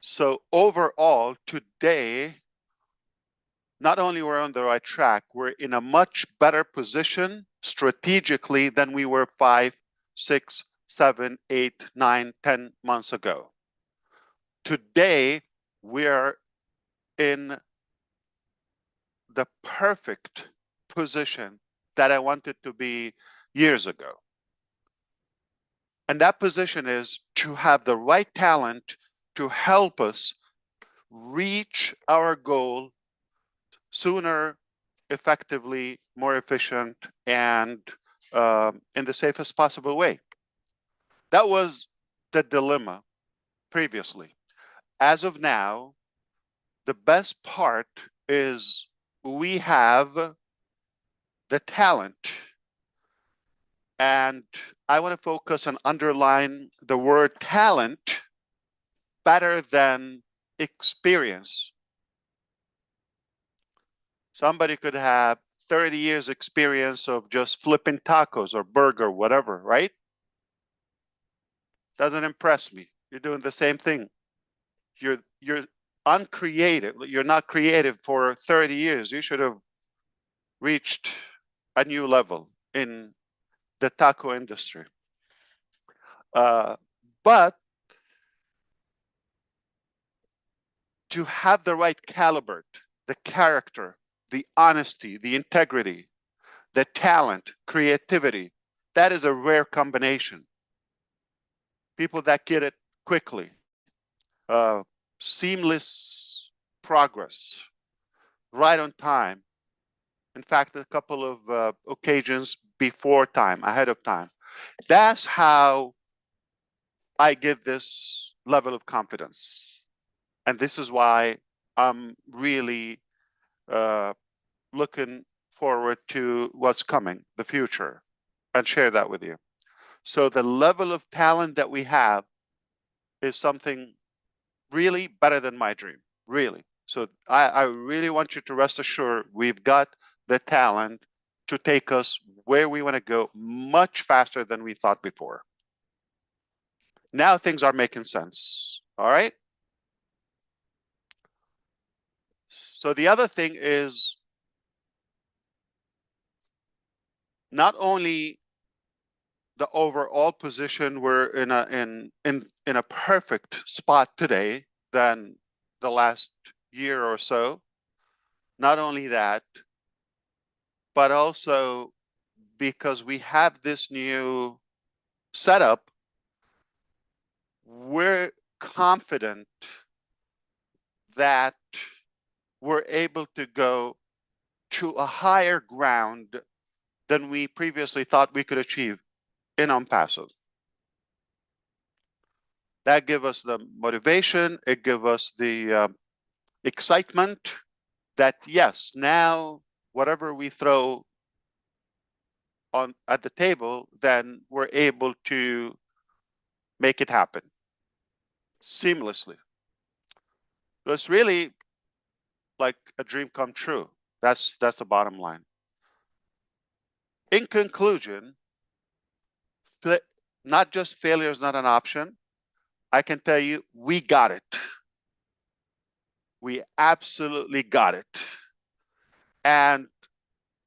[SPEAKER 4] So overall, today, not only we're on the right track, we're in a much better position strategically than we were 5, 6, 7, 8, 9, 10 months ago. Today, we're in the perfect position that I wanted to be years ago. And that position is to have the right talent to help us reach our goal sooner, effectively, more efficient, and in the safest possible way. That was the dilemma previously. As of now, the best part is we have the talent, and I want to focus and underline the word talent better than experience. Somebody could have 30 years experience of just flipping tacos or burger, whatever, right? Doesn't impress me. You're doing the same thing. You're uncreative. You're not creative for 30 years. You should have reached a new level in the taco industry. But to have the right caliber, the character, the honesty, the integrity, the talent, creativity, that is a rare combination. People that get it quickly, seamless progress, right on time. In fact, a couple of occasions before time, ahead of time. That's how I give this level of confidence. And this is why I'm really looking forward to what's coming, the future, and share that with you. So the level of talent that we have is something really better than my dream, really. So I really want you to rest assured we've got the talent to take us where we want to go much faster than we thought before. Now things are making sense. All right. So the other thing is not only the overall position, we're in a perfect spot today than the last year or so. Not only that, but also because we have this new setup, we're confident that we're able to go to a higher ground than we previously thought we could achieve in Onpassive. That give us the motivation, it give us the excitement that yes, now whatever we throw on at the table, then we're able to make it happen seamlessly. So it's really like a dream come true. That's the bottom line. In conclusion, not just failure is not an option. I can tell you, we got it. We absolutely got it. And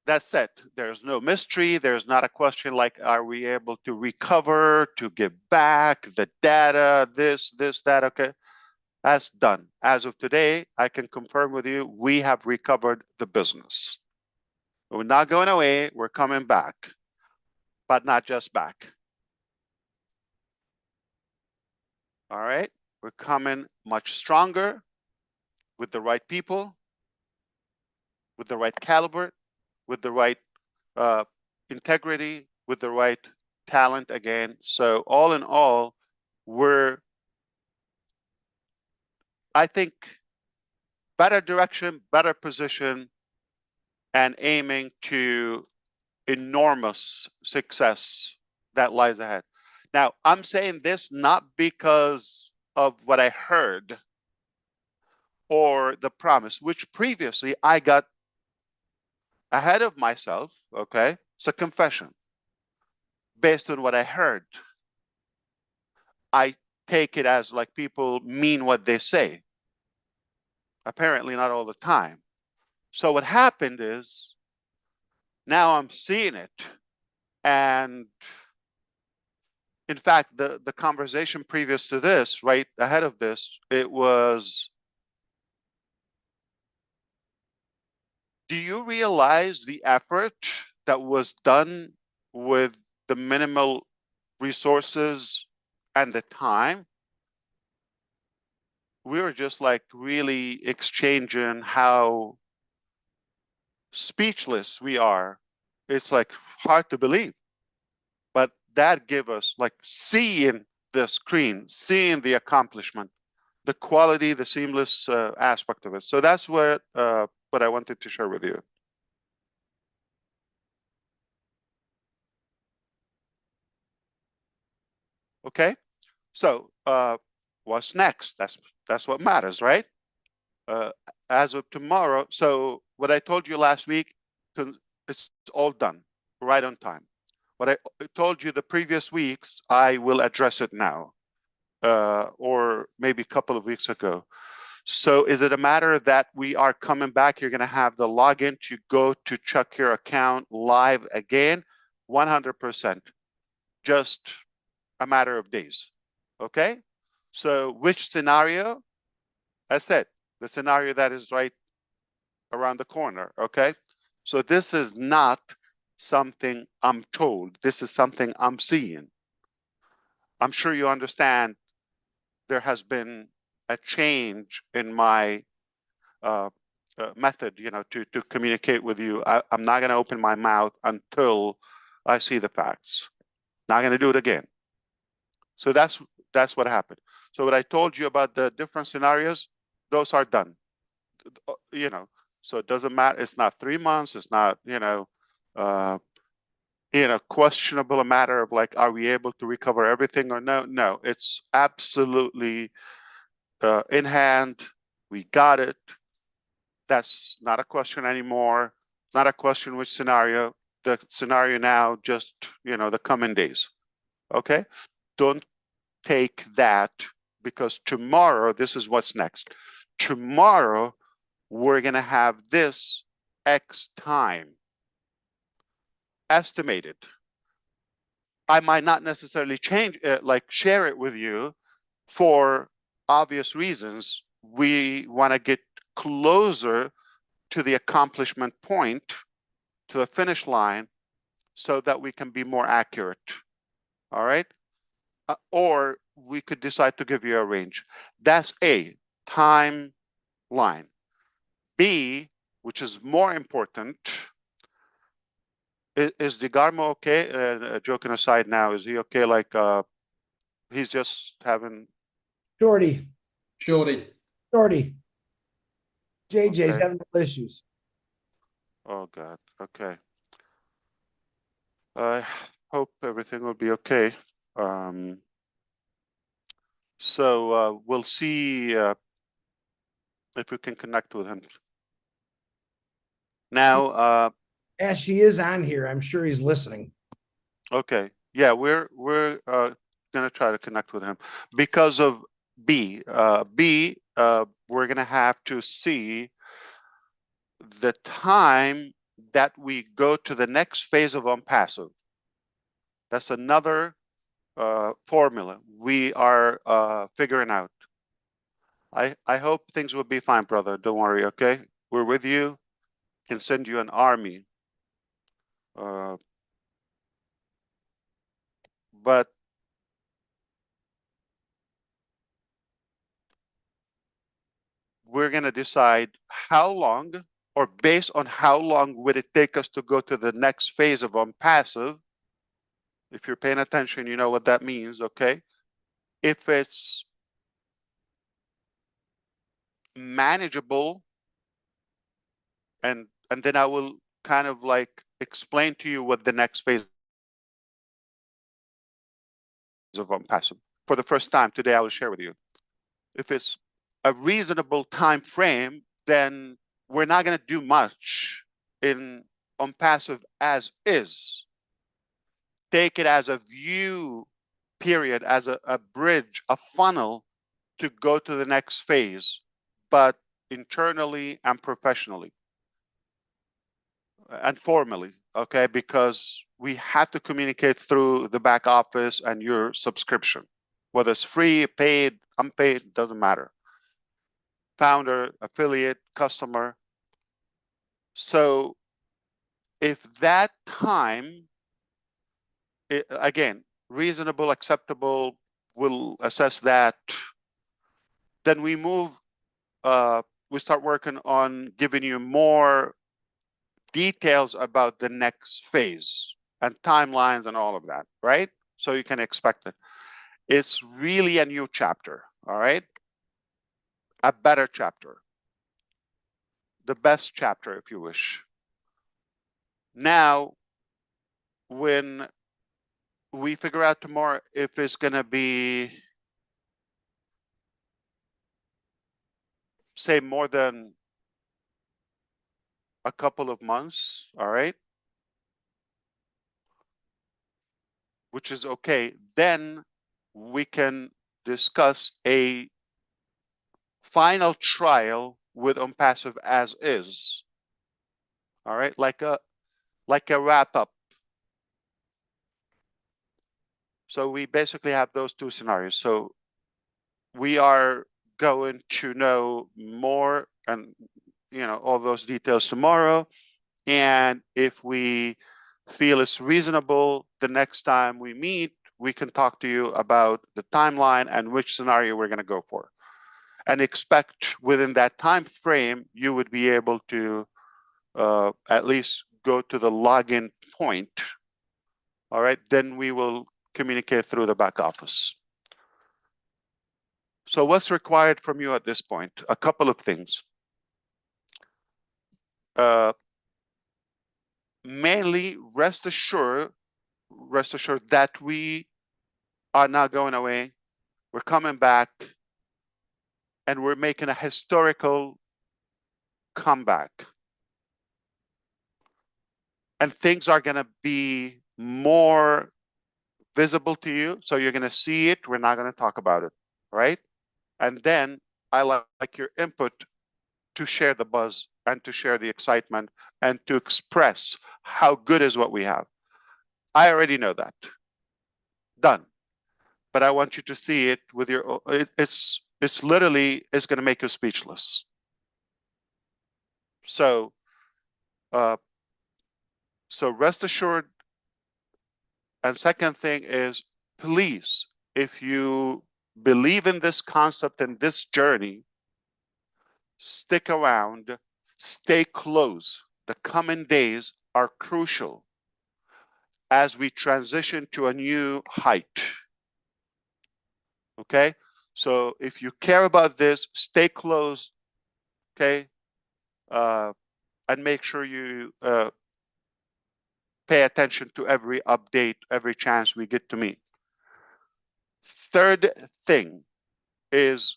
[SPEAKER 4] that's it. There's no mystery. There's not a question like, are we able to recover, to give back the data, this, that, okay. That's done. As of today, I can confirm with you, we have recovered the business. We're not going away, we're coming back, but not just back. All right, we're coming much stronger with the right people, with the right caliber, with the right integrity, with the right talent again. So all in all, I think, better direction, better position, and aiming to enormous success that lies ahead. Now, I'm saying this not because of what I heard or the promise, which previously I got ahead of myself, okay? It's a confession. Based on what I heard, I take it as like people mean what they say. Apparently not all the time. So what happened is now I'm seeing it. And in fact, the conversation previous to this, right ahead of this, it was, do you realize the effort that was done with the minimal resources and the time? We were just like really exchanging how speechless we are. It's like hard to believe. But that gave us like seeing the screen, seeing the accomplishment, the quality, the seamless aspect of it. So that's what I wanted to share with you. Okay, so what's next? That's what matters, right? As of tomorrow. So what I told you last week, it's all done, right on time. What I told you the previous weeks, I will address it now, or maybe a couple of weeks ago. So is it a matter that we are coming back? You're going to have the login to go to check your account live again? 100%. Just a matter of days. Okay? So which scenario? I said the scenario that is right around the corner. Okay? So this is not something I'm told. This is something I'm seeing. I'm sure you understand there has been a change in my method, to communicate with you. I'm not going to open my mouth until I see the facts. Not going to do it again. So that's what happened. So what I told you about the different scenarios, those are done. So it doesn't matter. It's not 3 months. It's not, questionable a matter of like, are we able to recover everything or no? No, it's absolutely in hand. We got it. That's not a question anymore. Not a question which scenario. The scenario now just, the coming days. Okay? Don't take that, because tomorrow, this is what's next. Tomorrow, we're going to have this X time estimated. I might not necessarily share it with you for obvious reasons. We want to get closer to the accomplishment point, to the finish line, so that we can be more accurate. All right? Or we could decide to give you a range. That's A, timeline. B, which is more important, is DeGarmo okay? Joking aside now, is he okay? He's just having...
[SPEAKER 3] Shorty,
[SPEAKER 2] Shorty.
[SPEAKER 3] JJ's
[SPEAKER 4] Okay.
[SPEAKER 3] having issues.
[SPEAKER 4] Oh, God. Okay. I hope everything will be okay. So we'll see if we can connect with him. Now,
[SPEAKER 3] As she is on here, I'm sure he's listening.
[SPEAKER 4] okay. Yeah, we're gonna try to connect with him because of B. We're gonna have to see the time that we go to the next phase of Onpassive. That's another formula we are figuring out. I hope things will be fine, brother. Don't worry, okay? We're with you. Can send you an army. But we're going to decide how long, or based on how long would it take us to go to the next phase of Onpassive. If you're paying attention, you know what that means, okay? If it's manageable, and then I will kind of explain to you what the next phase of Onpassive. For the first time today, I will share with you. If it's a reasonable time frame, then we're not going to do much in Onpassive as is. Take it as a view period, as a bridge, a funnel to go to the next phase, but internally and professionally and formally, okay? Because we have to communicate through the back office and your subscription, whether it's free, paid, unpaid, doesn't matter. Founder, affiliate, customer. So if that time, again, reasonable, acceptable, we'll assess that. Then we move, we start working on giving you more details about the next phase and timelines and all of that, right? So you can expect it. It's really a new chapter, all right? A better chapter. The best chapter, if you wish. Now, when we figure out tomorrow if it's going to be, say, more than a couple of months, all right, which is okay, then we can discuss a final trial with Onpassive as is, all right, like a wrap up. So we basically have those two scenarios. So we are going to know more and all those details tomorrow. And if we feel it's reasonable, the next time we meet, we can talk to you about the timeline and which scenario we're going to go for. And expect within that time frame, you would be able to at least go to the login point. All right, then we will communicate through the back office. So what's required from you at this point? A couple of things. Mainly, rest assured that we are not going away. We're coming back, and we're making a historical come back. And things are going to be more visible to you. So you're going to see it. We're not going to talk about it, right? And then I like your input to share the buzz and to share the excitement and to express how good is what we have. I already know that. Done. But I want you to see it with your, it's literally, it's going to make you speechless. So, so rest assured. And second thing is, please, if you believe in this concept and this journey, stick around, stay close. The coming days are crucial as we transition to a new height. Okay? So if you care about this, stay close, okay? And make sure you pay attention to every update, every chance we get to meet. Third thing is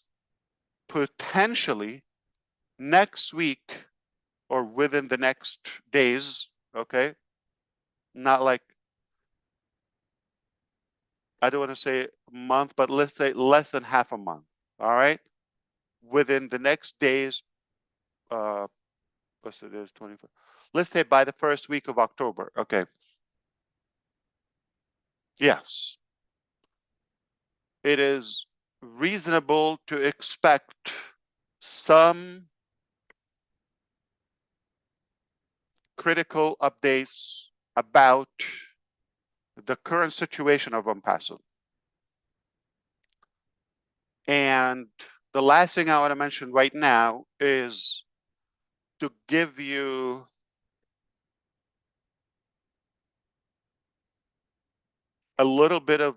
[SPEAKER 4] potentially next week or within the next days, okay? Not like, I don't want to say a month, but let's say less than half a month, all right? Within the next days, what's it is, 24. Let's say by the first week of October, okay? Yes. It is reasonable to expect some critical updates about the current situation of Onpassive. And the last thing I want to mention right now is to give you a little bit of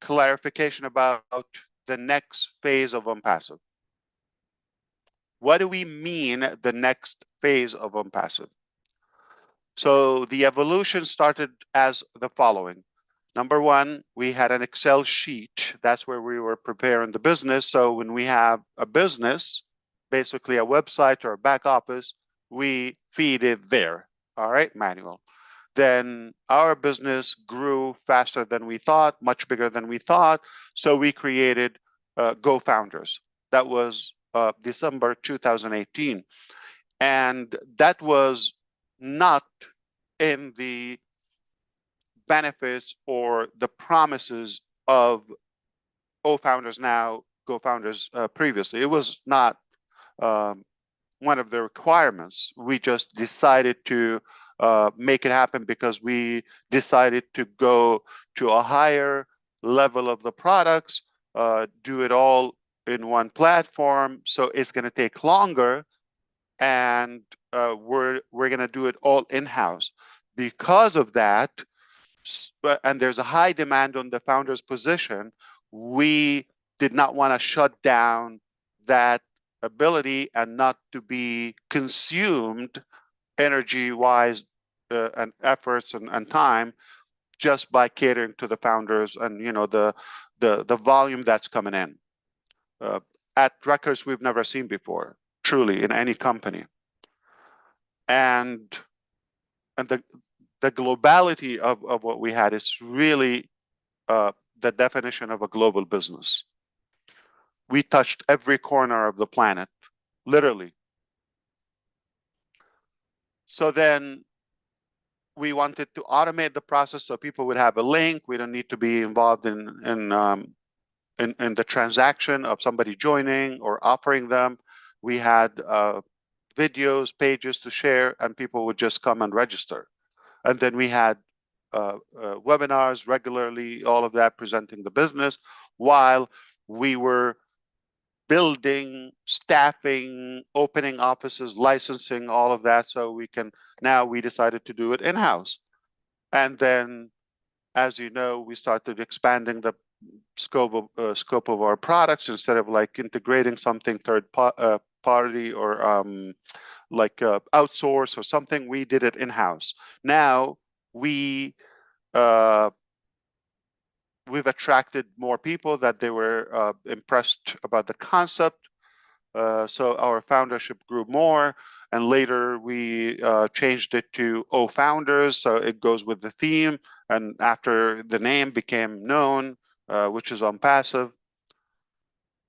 [SPEAKER 4] clarification about the next phase of Onpassive. What do we mean the next phase of Onpassive? So the evolution started as the following. Number one, we had an Excel sheet. That's where we were preparing the business. So when we have a business, basically a website or a back office, we feed it there. All right, manual. Then our business grew faster than we thought, much bigger than we thought. So we created Go Founders. That was December 2018. And that was not in the benefits or the promises of Go Founders now, Go Founders previously. It was not one of the requirements. We just decided to make it happen because we decided to go to a higher level of the products, do it all in one platform. So it's going to take longer, and we're going to do it all in-house. Because of that, and there's a high demand on the founder's position, we did not want to shut down that ability and not to be consumed energy-wise and efforts and time just by catering to the founders and the volume that's coming in at records we've never seen before, truly, in any company. And the globality of what we had is really the definition of a global business. We touched every corner of the planet, literally. So then we wanted to automate the process so people would have a link. We don't need to be involved in the transaction of somebody joining or offering them. We had videos, pages to share, and people would just come and register. And then we had webinars regularly, all of that presenting the business while we were building, staffing, opening offices, licensing, all of that. So now we decided to do it in-house. And then, as you know, we started expanding the scope of our products. Instead of like integrating something third party or like outsource or something, we did it in-house. Now we've attracted more people that they were impressed about the concept. So our foundership grew more, and later we changed it to O Founders, so it goes with the theme, and after the name became known, which is Onpassive.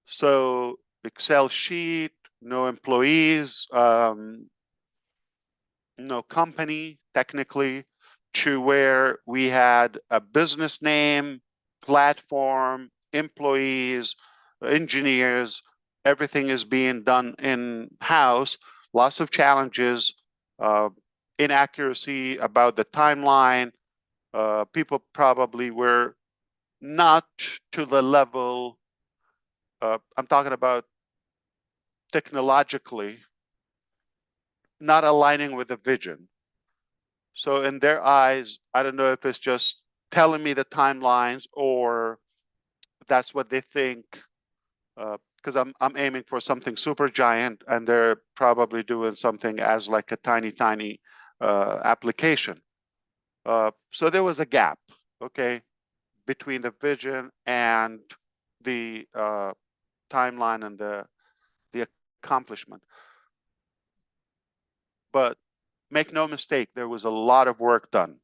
[SPEAKER 4] So Excel sheet, no employees, no company technically, to where we had a business name, platform, employees, engineers, everything is being done in-house. Lots of challenges, inaccuracy about the timeline. People probably were not to the level, I'm talking about technologically, not aligning with the vision. So in their eyes, I don't know if it's just telling me the timelines or that's what they think, because I'm aiming for something super giant, and they're probably doing something as like a tiny application. So there was a gap, okay, between the vision and the timeline and the accomplishment. But make no mistake, there was a lot of work done.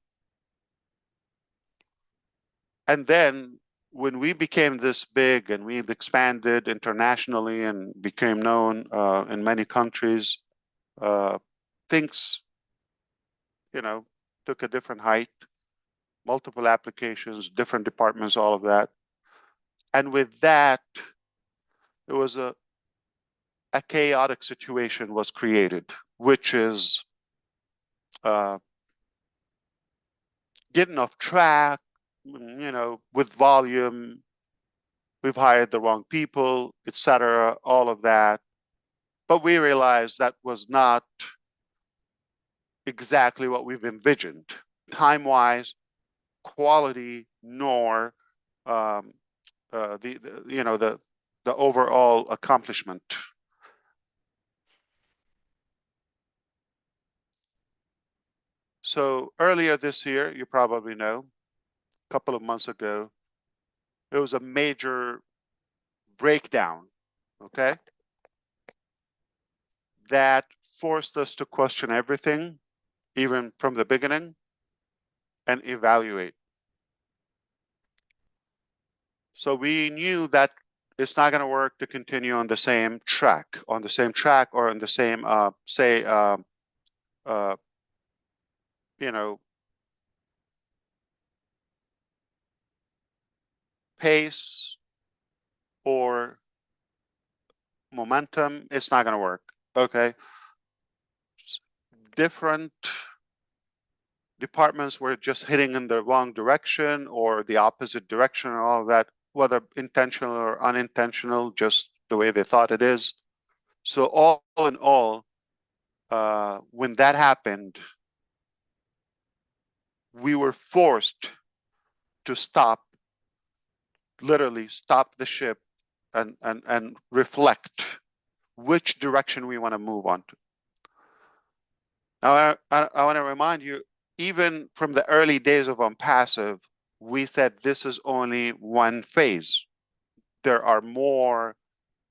[SPEAKER 4] And then when we became this big and we've expanded internationally and became known in many countries, things, took a different height, multiple applications, different departments, all of that. And with that, there was a chaotic situation was created, which is getting off track, with volume. We've hired the wrong people, etc., all of that. But we realized that was not exactly what we've envisioned, time-wise, quality, nor the overall accomplishment. So earlier this year, you probably know, a couple of months ago, there was a major breakdown, okay, that forced us to question everything, even from the beginning, and evaluate. So we knew that it's not going to work to continue on the same track, or on the same, pace or momentum. It's not going to work. Okay. Different departments were just hitting in the wrong direction or the opposite direction and all of that, whether intentional or unintentional, just the way they thought it is. So all in all, when that happened, we were forced to literally stop the ship and reflect which direction we want to move on to. Now, I want to remind you, even from the early days of Onpassive, we said this is only one phase. There are more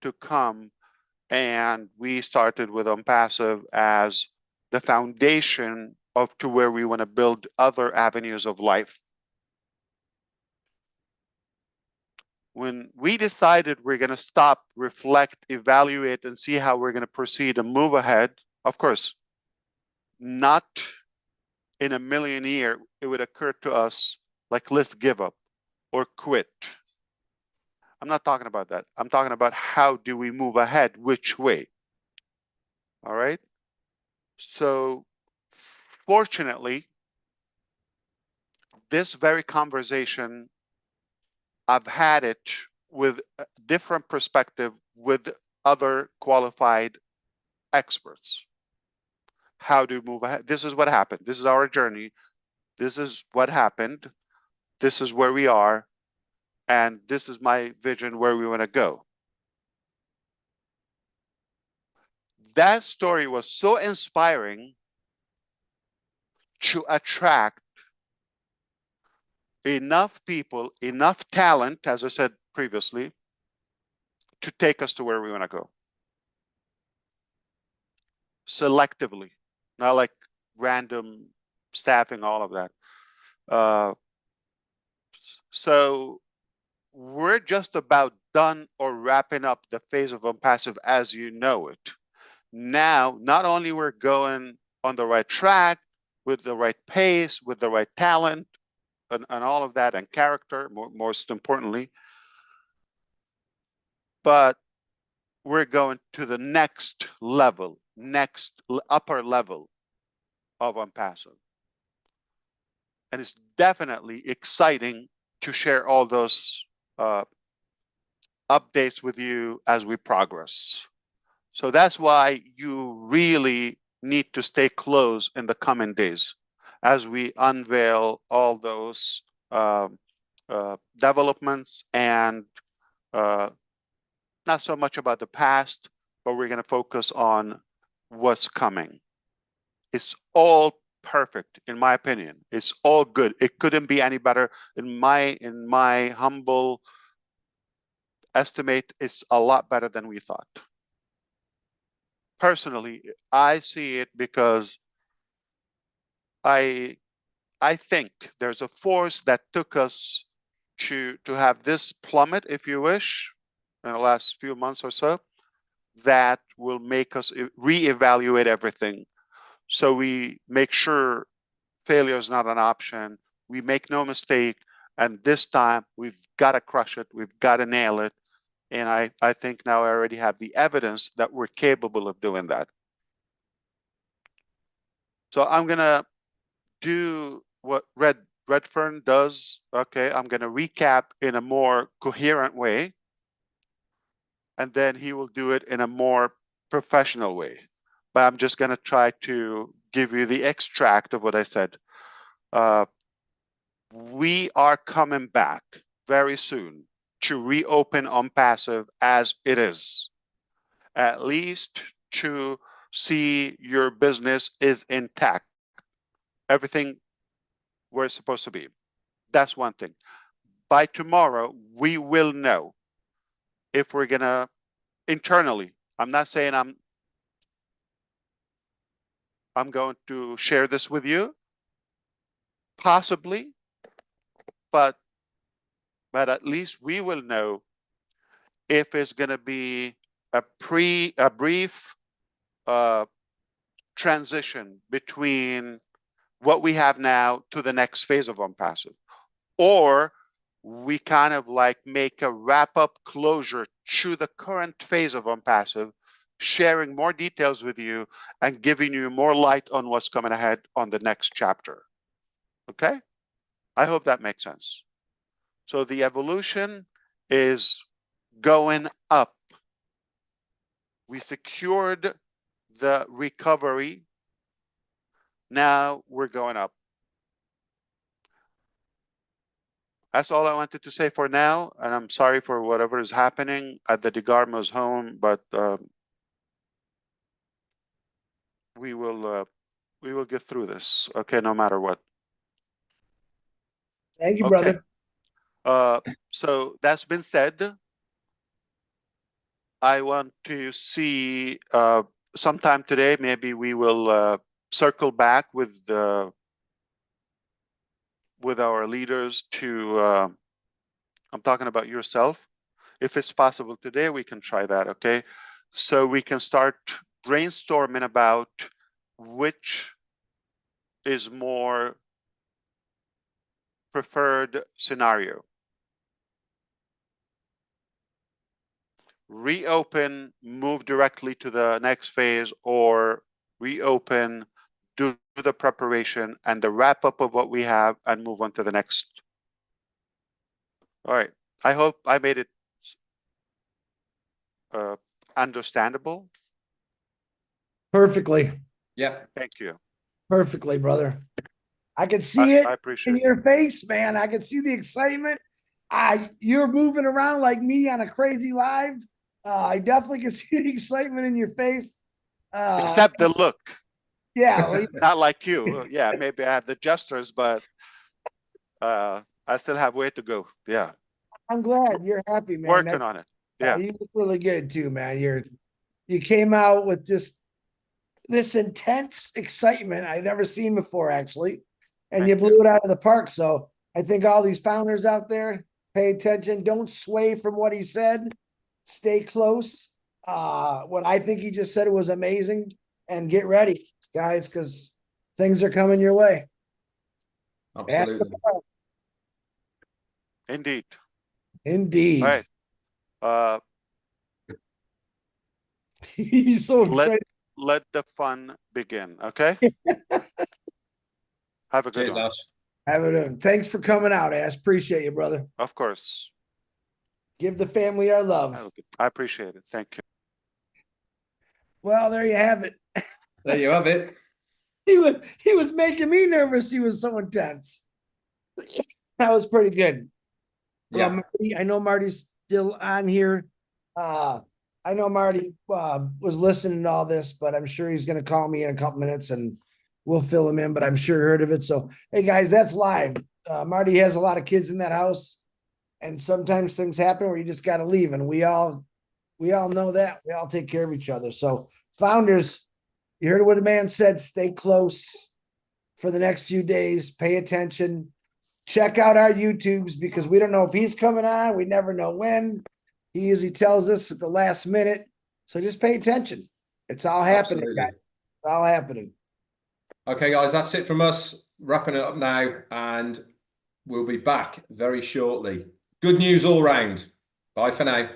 [SPEAKER 4] to come, and we started with Onpassive as the foundation to where we want to build other avenues of life. When we decided we're going to stop, reflect, evaluate, and see how we're going to proceed and move ahead, of course, not in a million years it would occur to us like, let's give up or quit. I'm not talking about that. I'm talking about how do we move ahead, which way. All right. So fortunately, this very conversation, I've had it with a different perspective with other qualified experts. How to move ahead. This is what happened. This is our journey. This is what happened. This is where we are. And this is my vision where we want to go. That story was so inspiring to attract enough people, enough talent, as I said previously, to take us to where we want to go. selectively, not like random staffing, all of that. So we're just about done or wrapping up the phase of Onpassive as you know it. Now, not only we're going on the right track, with the right pace, with the right talent, and all of that, and character, most importantly, but we're going to the next level, upper level of Onpassive. And it's definitely exciting to share all those updates with you as we progress. So that's why you really need to stay close in the coming days as we unveil all those developments, and not so much about the past, but we're going to focus on what's coming. It's all perfect, in my opinion. It's all good. It couldn't be any better. In my humble estimate, it's a lot better than we thought. Personally, I see it because I think there's a force that took us to have this plummet, if you wish, in the last few months or so, that will make us reevaluate everything. So we make sure failure is not an option. We make no mistake. And this time we've got to crush it. We've got to nail it. And I think now I already have the evidence that we're capable of doing that. So I'm going to do what Redfern does. Okay, I'm going to recap in a more coherent way. And then he will do it in a more professional way. But I'm just going to try to give you the extract of what I said. We are coming back very soon to reopen Onpassive as it is, at least to see your business is intact, everything where it's supposed to be. That's one thing. By tomorrow, we will know if we're gonna internally. I'm not saying I'm going to share this with you, possibly, but at least we will know if it's going to be a brief transition between what we have now to the next phase of Onpassive, or we kind of like make a wrap-up closure to the current phase of Onpassive, sharing more details with you and giving you more light on what's coming ahead on the next chapter. Okay? I hope that makes sense. So the evolution is going up. We secured the recovery. Now we're going up. That's all I wanted to say for now. And I'm sorry for whatever is happening at the DeGarmo's home, but we will get through this, okay, no matter what.
[SPEAKER 3] Thank you,
[SPEAKER 4] Okay.
[SPEAKER 3] brother.
[SPEAKER 4] So that's been said. I want to see sometime today, maybe we will circle back with our leaders to, I'm talking about yourself. If it's possible today, we can try that, okay? So we can start brainstorming about which is more preferred scenario. Reopen, move directly to the next phase, or reopen, do the preparation and the wrap up of what we have and move on to the next. All right. I hope I made it understandable.
[SPEAKER 3] Perfectly.
[SPEAKER 2] Yeah.
[SPEAKER 4] Thank you.
[SPEAKER 3] Perfectly, brother. I can see it
[SPEAKER 4] I
[SPEAKER 3] in
[SPEAKER 4] appreciate it.
[SPEAKER 3] your face, man. I can see the excitement. You're moving around like me on a crazy live. I definitely can see the excitement in your face.
[SPEAKER 4] Except the look.
[SPEAKER 3] Yeah, well,
[SPEAKER 4] Not like you. Yeah, maybe I have the gestures, but I still have way to go. Yeah.
[SPEAKER 3] I'm glad you're happy, man.
[SPEAKER 4] Working on it. Yeah.
[SPEAKER 3] You look really good too, man. You came out with just this intense excitement I've never seen before, actually. And
[SPEAKER 4] Thank
[SPEAKER 3] you blew
[SPEAKER 4] you.
[SPEAKER 3] it out of the park. So I think all these founders out there, pay attention. Don't sway from what he said. Stay close. What I think he just said was amazing. And get ready, guys, because things are coming your way. Ask
[SPEAKER 2] Absolutely.
[SPEAKER 3] the Lord.
[SPEAKER 4] Indeed.
[SPEAKER 3] Indeed.
[SPEAKER 4] All right.
[SPEAKER 3] He's so
[SPEAKER 4] Let
[SPEAKER 3] excited.
[SPEAKER 4] let the fun begin. Okay. Have a good
[SPEAKER 2] Cheers,
[SPEAKER 4] one.
[SPEAKER 2] Ash.
[SPEAKER 3] Have it. Thanks for coming out, Ash. Appreciate you, brother.
[SPEAKER 4] Of course.
[SPEAKER 3] Give the family our love.
[SPEAKER 4] I appreciate it. Thank you.
[SPEAKER 3] Well, there you have it.
[SPEAKER 2] There you have it.
[SPEAKER 3] He was making me nervous. He was so intense. That was pretty good. Well,
[SPEAKER 2] Yeah.
[SPEAKER 3] Marty, I know Marty's still on here. I know Marty was listening to all this, but I'm sure he's going to call me in a couple minutes and we'll fill him in. But I'm sure he heard of it. So, hey guys, that's live. Marty has a lot of kids in that house, and sometimes things happen where you just got to leave, and we all know that. We all take care of each other. So, founders, you heard what the man said. Stay close for the next few days. Pay attention. Check out our YouTubes because we don't know if he's coming on. We never know when. He usually tells us at the last minute. So just pay attention. It's all happening,
[SPEAKER 2] Absolutely.
[SPEAKER 3] guys. It's all happening.
[SPEAKER 2] Okay, guys, that's it from us. Wrapping it up now, and we'll be back very shortly. Good news all round. Bye for now.